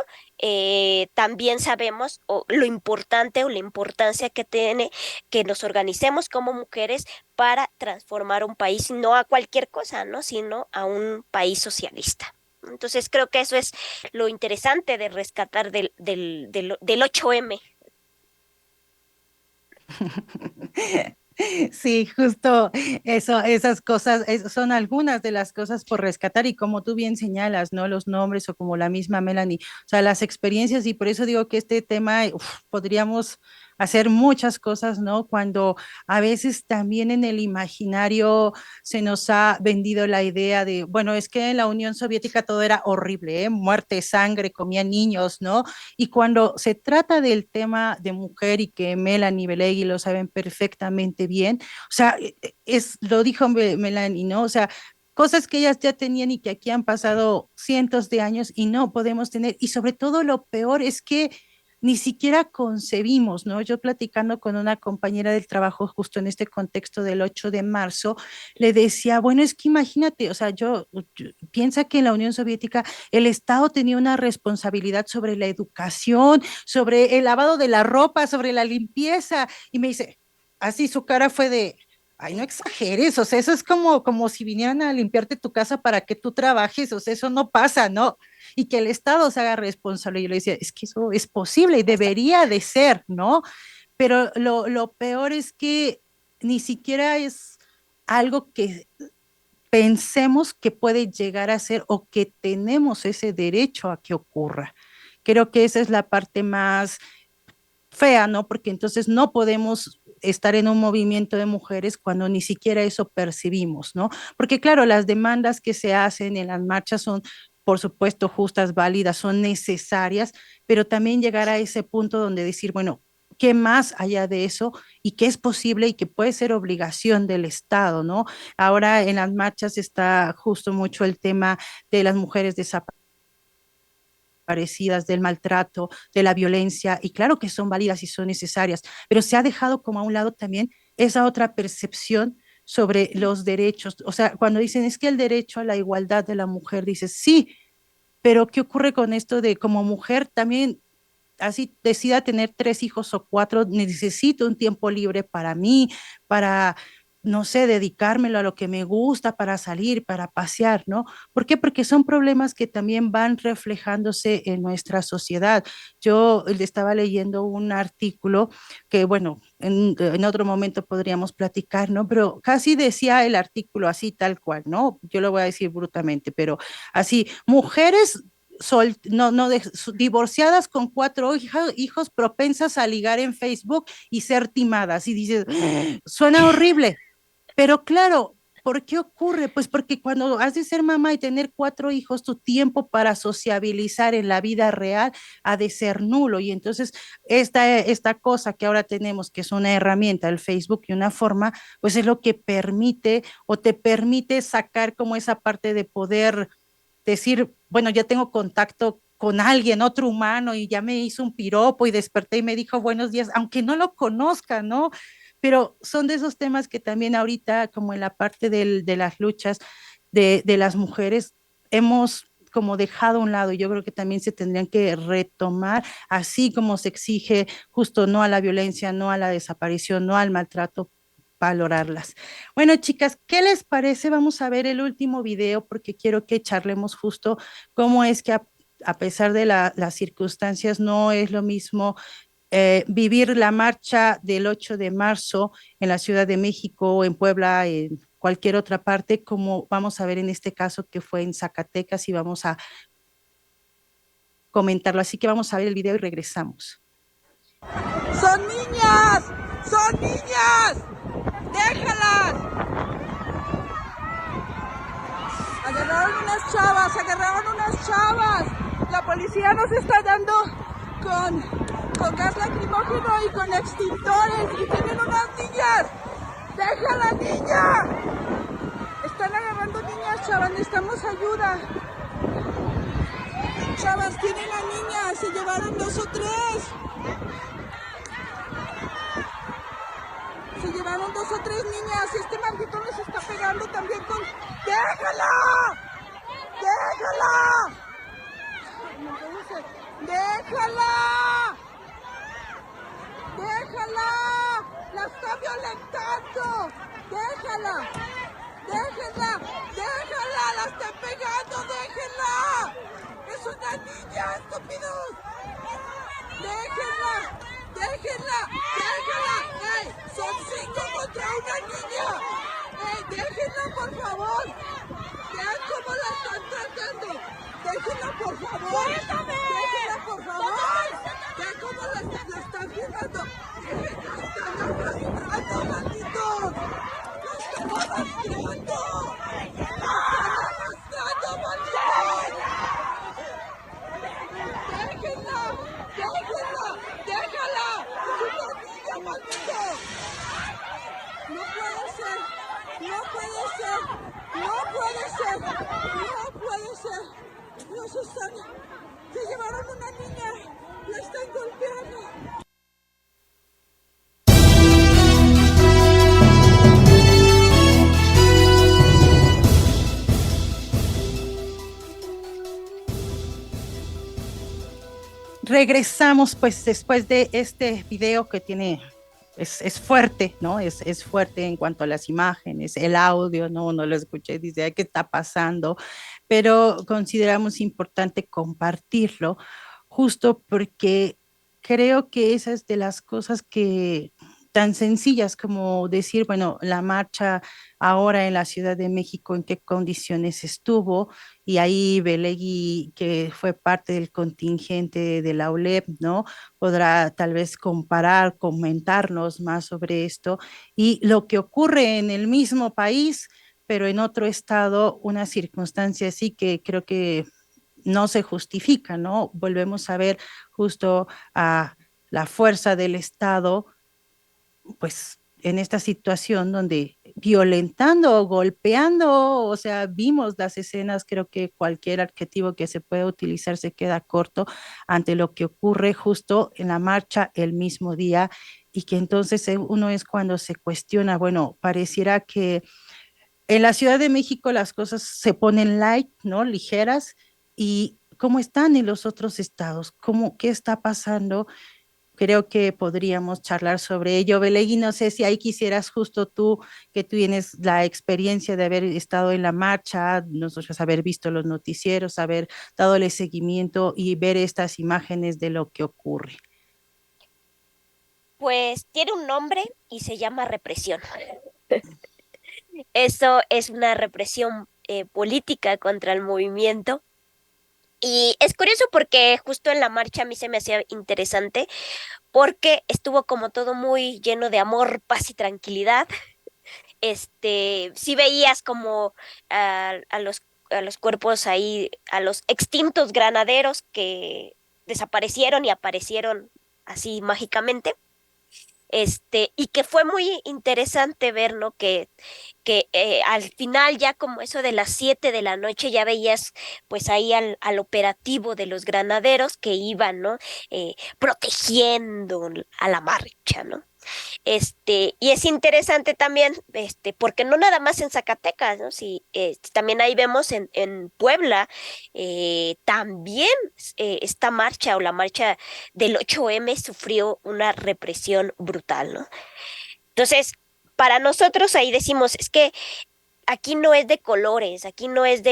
también sabemos lo importante o la importancia que tiene que nos organicemos como mujeres para transformar un país, no a cualquier cosa, ¿no? Sino a un país socialista. Entonces creo que eso es lo interesante de rescatar del 8M. Sí, justo eso, esas cosas son algunas de las cosas por rescatar y como tú bien señalas, ¿no? Los nombres o como la misma Melanie, o sea, las experiencias y por eso digo que este tema podríamos hacer muchas cosas, ¿no? Cuando a veces también en el imaginario se nos ha vendido la idea de, bueno, es que en la Unión Soviética todo era horrible, ¿eh? Muerte, sangre, comían niños, ¿no? Y cuando se trata del tema de mujer y que Melanie Belegui lo saben perfectamente bien, o sea, lo dijo Melanie, ¿no? O sea, cosas que ellas ya tenían y que aquí han pasado cientos de años y no podemos tener. Y sobre todo lo peor es que ni siquiera concebimos, ¿no? Yo platicando con una compañera del trabajo justo en este contexto del 8 de marzo, le decía, bueno, es que imagínate, o sea, piensa que en la Unión Soviética el Estado tenía una responsabilidad sobre la educación, sobre el lavado de la ropa, sobre la limpieza, y me dice, así su cara fue de, ay, no exageres, o sea, eso es como si vinieran a limpiarte tu casa para que tú trabajes, o sea, eso no pasa, ¿no? Y que el Estado se haga responsable. Y yo le decía, es que eso es posible y debería de ser, ¿no? Pero lo peor es que ni siquiera es algo que pensemos que puede llegar a ser o que tenemos ese derecho a que ocurra. Creo que esa es la parte más fea, ¿no? Porque entonces no podemos estar en un movimiento de mujeres cuando ni siquiera eso percibimos, ¿no? Porque claro, las demandas que se hacen en las marchas son, por supuesto, justas, válidas, son necesarias, pero también llegar a ese punto donde decir, bueno, ¿qué más allá de eso y qué es posible y que puede ser obligación del Estado, ¿no? Ahora en las marchas está justo mucho el tema de las mujeres desaparecidas, del maltrato, de la violencia, y claro que son válidas y son necesarias, pero se ha dejado como a un lado también esa otra percepción sobre los derechos. O sea, cuando dicen es que el derecho a la igualdad de la mujer, dices sí, pero ¿qué ocurre con esto de como mujer también? Así decida tener 3 hijos o 4, necesito un tiempo libre para mí, para, no sé, dedicármelo a lo que me gusta, para salir, para pasear, ¿no? ¿Por qué? Porque son problemas que también van reflejándose en nuestra sociedad. Yo estaba leyendo un artículo que, bueno, en otro momento podríamos platicar, ¿no? Pero casi decía el artículo así tal cual, ¿no? Yo lo voy a decir brutalmente, pero así, mujeres divorciadas con 4 hijos propensas a ligar en Facebook y ser timadas. Y dices, suena horrible, pero claro, ¿por qué ocurre? Pues porque cuando has de ser mamá y tener 4 hijos, tu tiempo para sociabilizar en la vida real ha de ser nulo. Y entonces esta cosa que ahora tenemos, que es una herramienta, el Facebook y una forma, pues es lo que permite o te permite sacar como esa parte de poder decir, bueno, ya tengo contacto con alguien, otro humano, y ya me hizo un piropo y desperté y me dijo buenos días, aunque no lo conozca, ¿no? Pero son de esos temas que también ahorita, como en la parte de las luchas de las mujeres, hemos como dejado a un lado, y yo creo que también se tendrían que retomar, así como se exige justo no a la violencia, no a la desaparición, no al maltrato, valorarlas. Bueno, chicas, ¿qué les parece? Vamos a ver el último video porque quiero que charlemos justo cómo es que a pesar de las circunstancias no es lo mismo vivir la marcha del 8 de marzo en la Ciudad de México, en Puebla, en cualquier otra parte, como vamos a ver en este caso que fue en Zacatecas, y vamos a comentarlo. Así que vamos a ver el video y regresamos. ¡Son niñas! ¡Son niñas! ¡Déjalas! Agarraron unas chavas. La policía nos está dando con gas lacrimógeno y con extintores, y tienen unas niñas. ¡Déjala, niña! Están agarrando niñas, chavas, necesitamos ayuda. Chavas, tienen a niñas, se llevaron 2 o 3. Se llevaron 2 o 3 niñas y este maldito les está pegando también con... ¡Déjala! ¡Déjala! ¡Déjala! ¡Déjala! ¡La está violentando! ¡Déjala! ¡Déjala! ¡Déjala! ¡La está pegando! ¡Déjala! ¡Es una niña, estúpidos! ¡Déjenla! ¡Déjenla! ¡Déjenla! ¡Ey! ¡Son 5 contra una niña! ¡Ey! ¡Déjenla, por favor! ¡Vean cómo la están tratando! ¡Déjenla, por favor! ¡Déjenla, por favor! ¡Vean cómo la están filmando! ¡La están arrastrando, malditos! ¡La están arrastrando! ¡La están arrastrando, malditos! ¡Déjenla! ¡Déjenla! ¡Déjala! ¡Es una niña, maldito! ¡No puede ser! ¡No puede ser! ¡No puede ser! ¡No puede ser! ¡Los están... ¡Se llevaron una niña! ¡La están golpeando! Regresamos pues después de este video que tiene, es fuerte, ¿no? Es fuerte en cuanto a las imágenes, el audio, ¿no? Uno lo escuché y dice, ay, ¿qué está pasando? Pero consideramos importante compartirlo justo porque creo que esa es de las cosas que tan sencillas como decir, bueno, la marcha ahora en la Ciudad de México, en qué condiciones estuvo, y ahí Belegui, que fue parte del contingente de la ULEP, ¿no? Podrá tal vez comparar, comentarnos más sobre esto y lo que ocurre en el mismo país, pero en otro estado, una circunstancia así que creo que no se justifica, ¿no? Volvemos a ver justo a la fuerza del Estado, pues en esta situación donde violentando, golpeando, o sea, vimos las escenas, creo que cualquier adjetivo que se pueda utilizar se queda corto ante lo que ocurre justo en la marcha el mismo día, y que entonces uno es cuando se cuestiona, bueno, pareciera que en la Ciudad de México las cosas se ponen light, ¿no? Ligeras, y cómo están en los otros estados, cómo, qué está pasando. Creo que podríamos charlar sobre ello. Belegui, no sé si ahí quisieras justo tú, que tú tienes la experiencia de haber estado en la marcha, nosotros haber visto los noticieros, haber dado seguimiento y ver estas imágenes de lo que ocurre. Pues tiene un nombre y se llama represión. Eso es una represión política contra el movimiento. Y es curioso porque justo en la marcha a mí se me hacía interesante porque estuvo como todo muy lleno de amor, paz y tranquilidad. Sí veías como a los cuerpos ahí, a los extintos granaderos que desaparecieron y aparecieron así mágicamente. Y que fue muy interesante ver, ¿no? Que al final ya como eso de las 7 de la noche ya veías pues ahí al operativo de los granaderos que iban, ¿no? Protegiendo a la marcha, ¿no? Y es interesante también, porque no nada más en Zacatecas, ¿no? Sí, también ahí vemos en Puebla, también esta marcha o la marcha del 8M sufrió una represión brutal, ¿no? Entonces, para nosotros ahí decimos, es que aquí no es de colores, aquí sí no es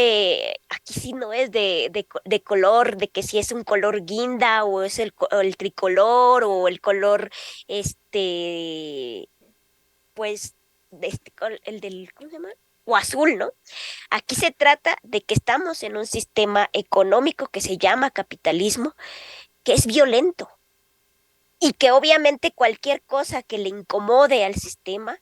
de color, de que si es un color guinda o es o el tricolor o el color, este, pues, el del, ¿cómo se llama? O azul, ¿no? Aquí se trata de que estamos en un sistema económico que se llama capitalismo, que es violento y que obviamente cualquier cosa que le incomode al sistema,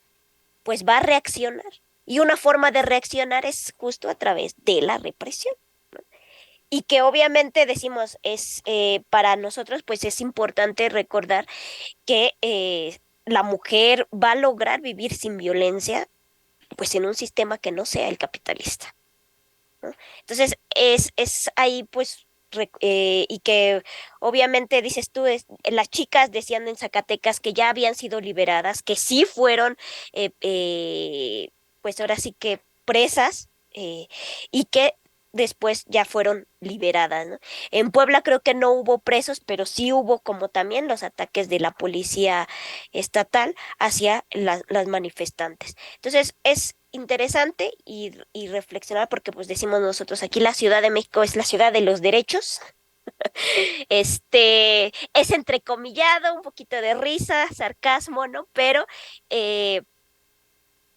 pues va a reaccionar. Y una forma de reaccionar es justo a través de la represión. Y que obviamente decimos, para nosotros, pues es importante recordar que la mujer va a lograr vivir sin violencia, pues en un sistema que no sea el capitalista, ¿no? Entonces, es ahí, pues, y que obviamente dices tú, las chicas decían en Zacatecas que ya habían sido liberadas, que sí fueron, pues ahora sí que presas, y que después ya fueron liberadas, ¿no? En Puebla creo que no hubo presos, pero sí hubo como también los ataques de la policía estatal hacia las manifestantes. Entonces es interesante y reflexionar porque pues decimos nosotros aquí la Ciudad de México es la ciudad de los derechos. Es entrecomillado, un poquito de risa, sarcasmo, ¿no? Pero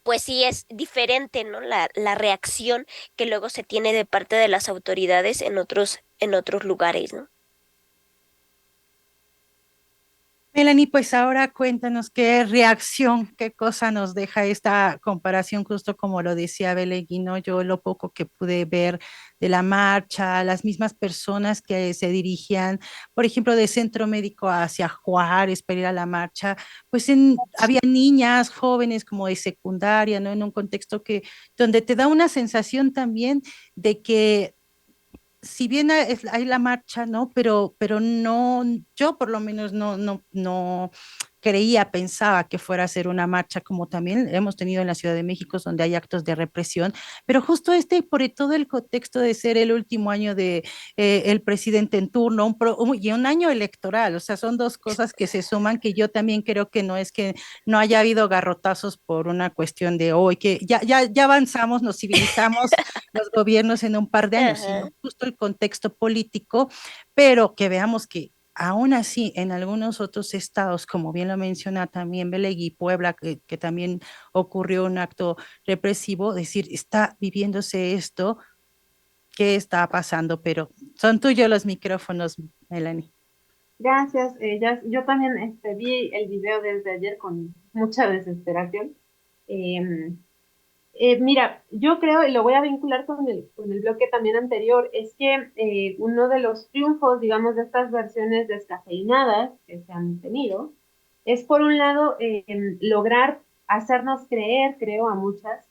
pues sí es diferente, ¿no? La reacción que luego se tiene de parte de las autoridades en otros lugares, ¿no? Melanie, pues ahora cuéntanos qué reacción, qué cosa nos deja esta comparación, justo como lo decía Beleguino, yo lo poco que pude ver de la marcha, las mismas personas que se dirigían, por ejemplo, de Centro Médico hacia Juárez para ir a la marcha, pues había niñas, jóvenes como de secundaria, ¿no? En un contexto donde te da una sensación también de que si bien hay la marcha, ¿no? Pero no, yo por lo menos no creía, pensaba que fuera a ser una marcha como también hemos tenido en la Ciudad de México, donde hay actos de represión, pero justo por todo el contexto de ser el último año de el presidente en turno y un año electoral, o sea, son dos cosas que se suman que yo también creo que no es que no haya habido garrotazos por una cuestión de hoy, que ya avanzamos, nos civilizamos los gobiernos en un par de años, sino Ajá. justo el contexto político, pero que veamos que aún así en algunos otros estados, como bien lo menciona también Belegui, Puebla, que también ocurrió un acto represivo, decir, está viviéndose esto, ¿qué está pasando? Pero son tuyos los micrófonos, Melanie. Gracias. Yo también vi el video desde ayer con mucha desesperación. Em, Mira, yo creo, y lo voy a vincular con el bloque también anterior, es que uno de los triunfos, digamos, de estas versiones descafeinadas que se han tenido, es por un lado lograr hacernos creer, creo, a muchas,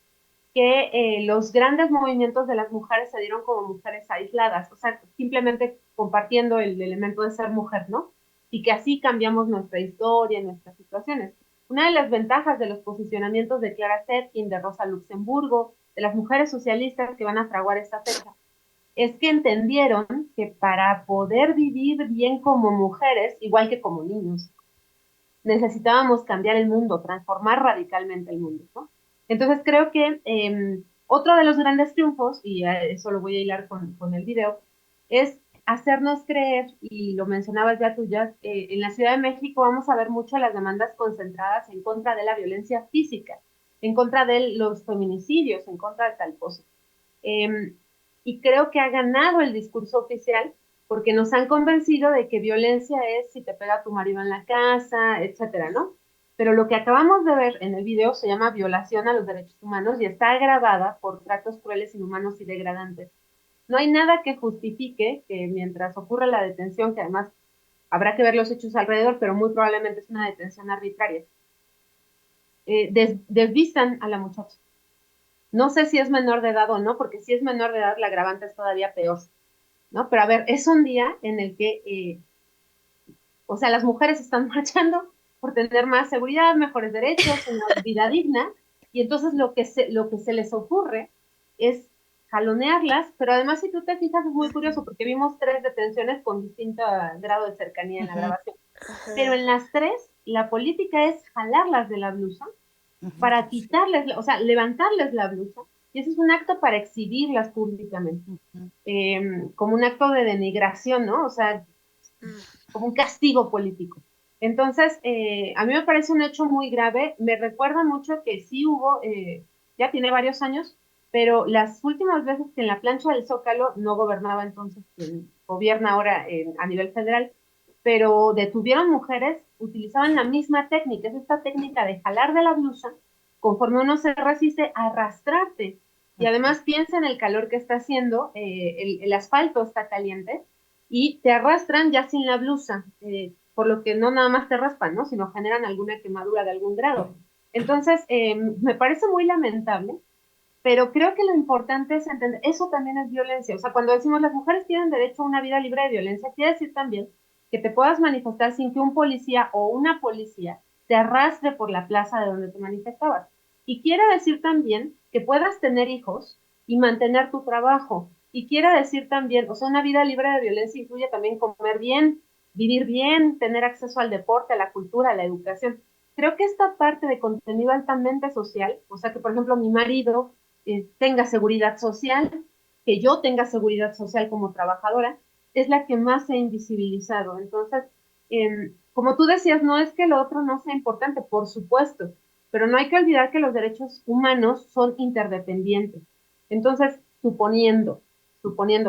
que los grandes movimientos de las mujeres se dieron como mujeres aisladas, o sea, simplemente compartiendo el elemento de ser mujer, ¿no? Y que así cambiamos nuestra historia, nuestras situaciones. Una de las ventajas de los posicionamientos de Clara Zetkin, de Rosa Luxemburgo, de las mujeres socialistas que van a fraguar esta fecha, es que entendieron que para poder vivir bien como mujeres, igual que como niños, necesitábamos cambiar el mundo, transformar radicalmente el mundo, ¿no? Entonces creo que otro de los grandes triunfos, y a eso lo voy a hilar con el video, es hacernos creer, y lo mencionabas ya tú, ya, en la Ciudad de México vamos a ver mucho las demandas concentradas en contra de la violencia física, en contra de los feminicidios, en contra de tal cosa. Eh, y creo que ha ganado el discurso oficial porque nos han convencido de que violencia es si te pega tu marido en la casa, etcétera, ¿no? Pero lo que acabamos de ver en el video se llama violación a los derechos humanos y está agravada por tratos crueles, inhumanos y degradantes. No hay nada que justifique que mientras ocurre la detención, que además habrá que ver los hechos alrededor, pero muy probablemente es una detención arbitraria, desvistan a la muchacha. No sé si es menor de edad o no, porque si es menor de edad, la agravante es todavía peor, ¿no? Pero a ver, es un día en el que, o sea, las mujeres están marchando por tener más seguridad, mejores derechos, una vida digna, y entonces lo que se les ocurre es jalonearlas, pero además si tú te fijas es muy curioso porque vimos 3 detenciones con distinto grado de cercanía en la grabación, pero en las 3 la política es jalarlas de la blusa para quitarles, o sea, levantarles la blusa, y ese es un acto para exhibirlas públicamente, como un acto de denigración, ¿no? O sea, como un castigo político. Entonces, a mí me parece un hecho muy grave, me recuerda mucho que sí hubo, ya tiene varios años, pero las últimas veces que en la plancha del Zócalo no gobernaba entonces quien gobierna ahora a nivel federal, pero detuvieron mujeres, utilizaban la misma técnica, es esta técnica de jalar de la blusa, conforme uno se resiste, a arrastrarte. Y además piensa en el calor que está haciendo, el asfalto está caliente, y te arrastran ya sin la blusa, por lo que no nada más te raspan, ¿no? Sino generan alguna quemadura de algún grado. Entonces, me parece muy lamentable, pero creo que lo importante es entender, eso también es violencia. O sea, cuando decimos las mujeres tienen derecho a una vida libre de violencia, quiere decir también que te puedas manifestar sin que un policía o una policía te arrastre por la plaza de donde te manifestabas. Y quiere decir también que puedas tener hijos y mantener tu trabajo. Y quiere decir también, o sea, una vida libre de violencia incluye también comer bien, vivir bien, tener acceso al deporte, a la cultura, a la educación. Creo que esta parte de contenido altamente social, o sea, que por ejemplo mi marido tenga seguridad social, que yo tenga seguridad social como trabajadora, es la que más se ha invisibilizado. Entonces, como tú decías, no es que lo otro no sea importante, por supuesto, pero no hay que olvidar que los derechos humanos son interdependientes. Entonces, suponiendo,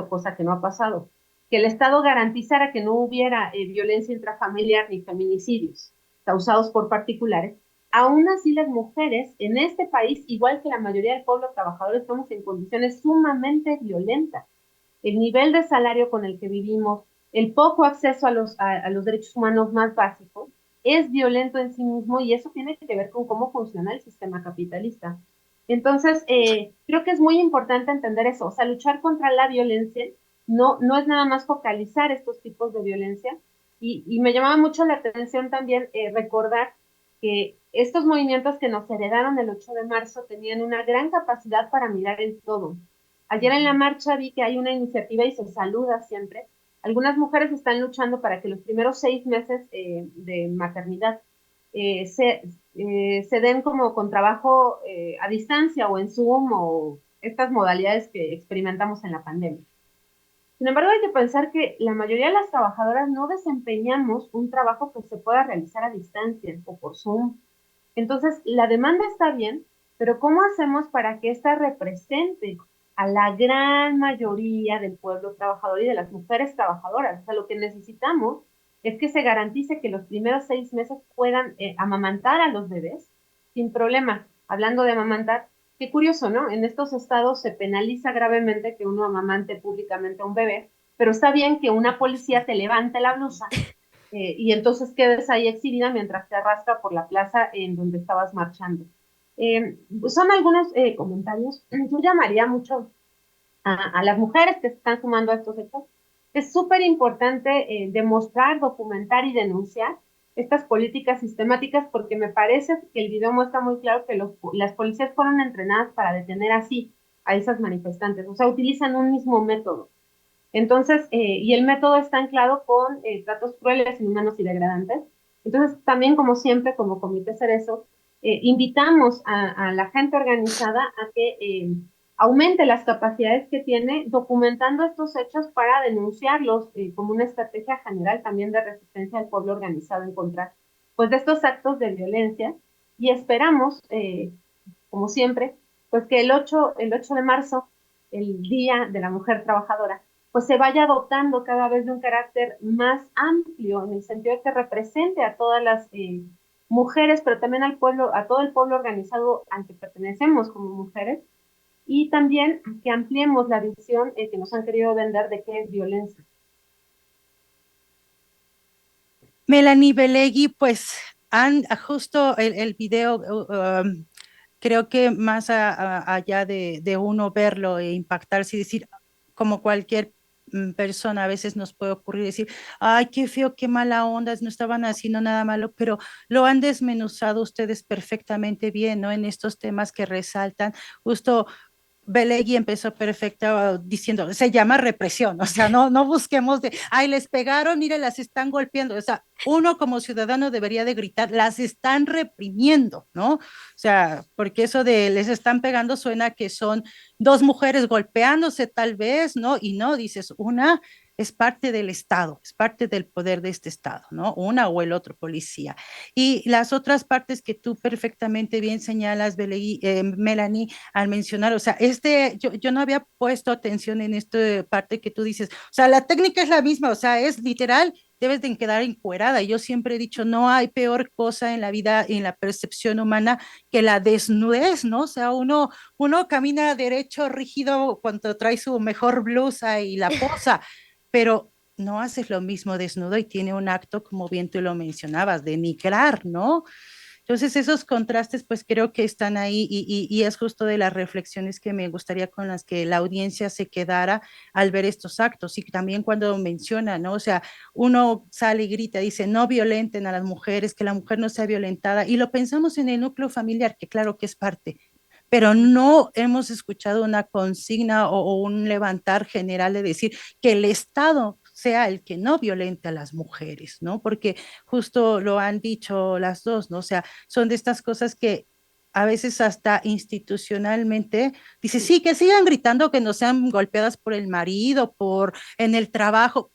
cosa que no ha pasado, que el Estado garantizara que no hubiera violencia intrafamiliar ni feminicidios causados por particulares, aún así las mujeres en este país, igual que la mayoría del pueblo trabajador, estamos en condiciones sumamente violentas. El nivel de salario con el que vivimos, el poco acceso a los derechos humanos más básicos, es violento en sí mismo y eso tiene que ver con cómo funciona el sistema capitalista. Entonces, creo que es muy importante entender eso, o sea, luchar contra la violencia no es nada más focalizar estos tipos de violencia, y me llamaba mucho la atención también recordar que estos movimientos que nos heredaron el 8 de marzo tenían una gran capacidad para mirar el todo. Ayer en la marcha vi que hay una iniciativa y se saluda siempre. Algunas mujeres están luchando para que los primeros 6 meses de maternidad eh, se, se den como con trabajo a distancia o en Zoom o estas modalidades que experimentamos en la pandemia. Sin embargo, hay que pensar que la mayoría de las trabajadoras no desempeñamos un trabajo que se pueda realizar a distancia o por Zoom. Entonces, la demanda está bien, pero ¿cómo hacemos para que esta represente a la gran mayoría del pueblo trabajador y de las mujeres trabajadoras? O sea, lo que necesitamos es que se garantice que los primeros 6 meses puedan amamantar a los bebés sin problema. Hablando de amamantar, qué curioso, ¿no? En estos estados se penaliza gravemente que uno amamante públicamente a un bebé, pero está bien que una policía te levante la blusa y entonces quedes ahí exhibida mientras te arrastra por la plaza en donde estabas marchando. Son algunos comentarios. Yo llamaría mucho a las mujeres que se están sumando a estos hechos. Es súper importante demostrar, documentar y denunciar estas políticas sistemáticas porque me parece que el video muestra muy claro que las policías fueron entrenadas para detener así a esas manifestantes. O sea, utilizan un mismo método. Entonces, y el método está anclado con tratos crueles, inhumanos y degradantes. Entonces, también, como siempre, como Comité Cerezo, invitamos a la gente organizada a que aumente las capacidades que tiene documentando estos hechos para denunciarlos como una estrategia general también de resistencia al pueblo organizado en contra pues, de estos actos de violencia. Y esperamos, como siempre, pues que el 8 de marzo el Día de la Mujer Trabajadora, pues se vaya dotando cada vez de un carácter más amplio, en el sentido de que represente a todas las mujeres, pero también al pueblo, a todo el pueblo organizado al que pertenecemos como mujeres, y también que ampliemos la visión que nos han querido vender de qué es violencia. Melanie Belegui, pues han justo el video, creo que más allá de uno verlo e impactarse y decir, como cualquier persona, a veces nos puede ocurrir decir, ay, qué feo, qué mala onda, no estaban haciendo nada malo, pero lo han desmenuzado ustedes perfectamente bien, ¿no? En estos temas que resaltan, justo Belegui empezó perfecto diciendo, se llama represión, o sea, no busquemos de, ay, les pegaron, mire, las están golpeando, o sea, uno como ciudadano debería de gritar, las están reprimiendo, ¿no? O sea, porque eso de les están pegando suena que son dos mujeres golpeándose tal vez, ¿no? Y no, dices, una es parte del Estado, es parte del poder de este Estado, ¿no? Una o el otro policía. Y las otras partes que tú perfectamente bien señalas, Melanie, al mencionar, o sea, yo no había puesto atención en esta parte que tú dices, o sea, la técnica es la misma, o sea, es literal, debes de quedar encuerada. Yo siempre he dicho, no hay peor cosa en la vida, en la percepción humana, que la desnudez, ¿no? O sea, uno camina derecho, rígido, cuando trae su mejor blusa y la posa, pero no haces lo mismo desnudo y tiene un acto, como bien tú lo mencionabas, de migrar, ¿no? Entonces, esos contrastes, pues creo que están ahí y es justo de las reflexiones que me gustaría con las que la audiencia se quedara al ver estos actos. Y también cuando menciona, ¿no? O sea, uno sale y grita, dice, no violenten a las mujeres, que la mujer no sea violentada. Y lo pensamos en el núcleo familiar, que claro que es parte, pero no hemos escuchado una consigna o un levantar general de decir que el Estado sea el que no violente a las mujeres, ¿no? Porque justo lo han dicho las dos, ¿no? O sea, son de estas cosas que a veces hasta institucionalmente dice, sí, que sigan gritando que no sean golpeadas por el marido, por en el trabajo,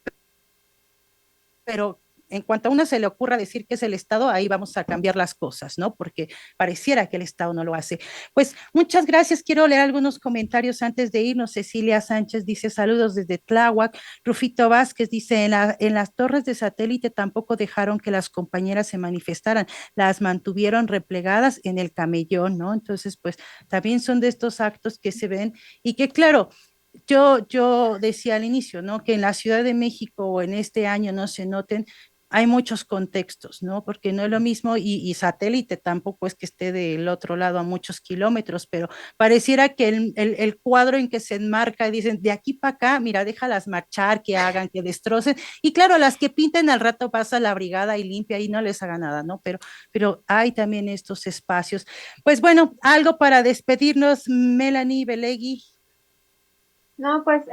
pero en cuanto a una se le ocurra decir que es el Estado, ahí vamos a cambiar las cosas, ¿no? Porque pareciera que el Estado no lo hace. Pues muchas gracias. Quiero leer algunos comentarios antes de irnos. Cecilia Sánchez dice saludos desde Tláhuac. Rufito Vázquez dice en las torres de satélite tampoco dejaron que las compañeras se manifestaran, las mantuvieron replegadas en el camellón, ¿no? Entonces, pues también son de estos actos que se ven y que, claro, yo decía al inicio, ¿no? Que en la Ciudad de México o en este año no se noten, hay muchos contextos, ¿no? Porque no es lo mismo y satélite tampoco es que esté del otro lado a muchos kilómetros, pero pareciera que el cuadro en que se enmarca y dicen, de aquí para acá, mira, déjalas marchar, que hagan, que destrocen. Y claro, las que pinten al rato pasa la brigada y limpia y no les haga nada, ¿no? Pero hay también estos espacios. Pues bueno, algo para despedirnos, Melanie Belegui. No, pues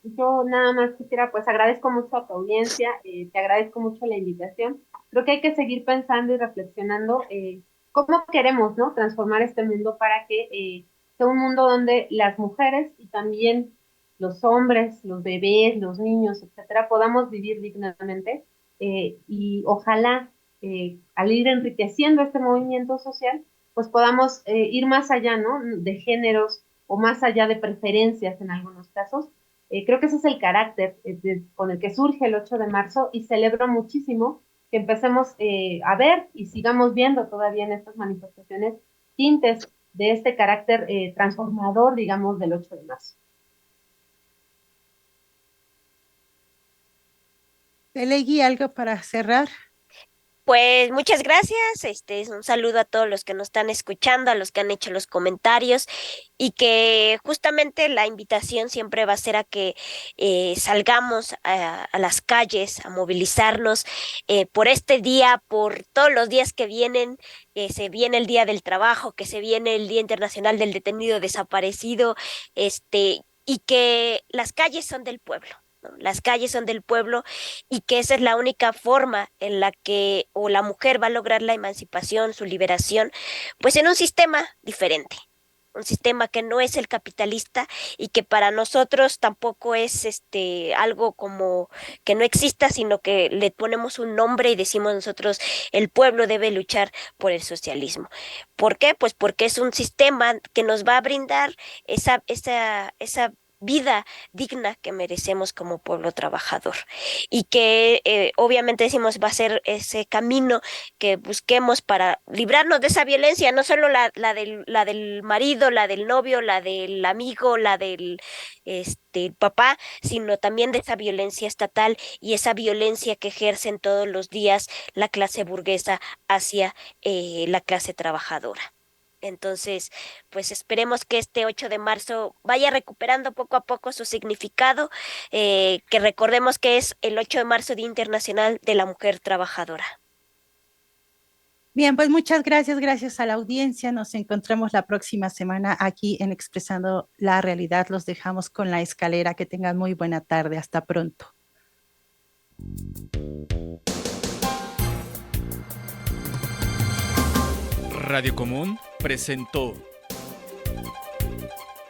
yo nada más quisiera, pues agradezco mucho a tu audiencia, te agradezco mucho la invitación. Creo que hay que seguir pensando y reflexionando cómo queremos, ¿no? Transformar este mundo para que sea un mundo donde las mujeres y también los hombres, los bebés, los niños, etcétera, podamos vivir dignamente y ojalá al ir enriqueciendo este movimiento social, pues podamos ir más allá, ¿no? De géneros o más allá de preferencias en algunos casos. Creo que ese es el carácter con el que surge el 8 de marzo y celebro muchísimo que empecemos a ver y sigamos viendo todavía en estas manifestaciones tintes de este carácter transformador, digamos, del 8 de marzo. Belegui, ¿algo para cerrar? Pues muchas gracias, es un saludo a todos los que nos están escuchando, a los que han hecho los comentarios y que justamente la invitación siempre va a ser a que salgamos a las calles, a movilizarnos por este día, por todos los días que vienen, que se viene el Día del Trabajo, que se viene el Día Internacional del Detenido Desaparecido, y que las calles son del pueblo. ¿No? Las calles son del pueblo y que esa es la única forma en la que o la mujer va a lograr la emancipación, su liberación, pues en un sistema diferente. un sistema que no es el capitalista y que para nosotros tampoco es algo como que no exista, sino que le ponemos un nombre y decimos nosotros el pueblo debe luchar por el socialismo. ¿Por qué? Pues porque es un sistema que nos va a brindar esa vida digna que merecemos como pueblo trabajador y que obviamente decimos va a ser ese camino que busquemos para librarnos de esa violencia, no solo la del marido, la del novio, la del amigo, la del papá, sino también de esa violencia estatal y esa violencia que ejercen todos los días la clase burguesa hacia la clase trabajadora. Entonces, pues esperemos que este 8 de marzo vaya recuperando poco a poco su significado, que recordemos que es el 8 de marzo, Día Internacional de la Mujer Trabajadora. Bien, pues muchas gracias a la audiencia. Nos encontramos la próxima semana aquí en Expresando la Realidad. Los dejamos con La Escalera. Que tengan muy buena tarde. Hasta pronto. Radio Común presentó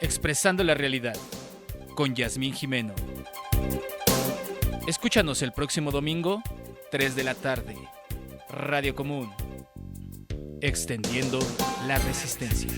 Expresando la Realidad con Yasmín Jimeno. Escúchanos el próximo domingo, 3 de la tarde. Radio Común, extendiendo la resistencia.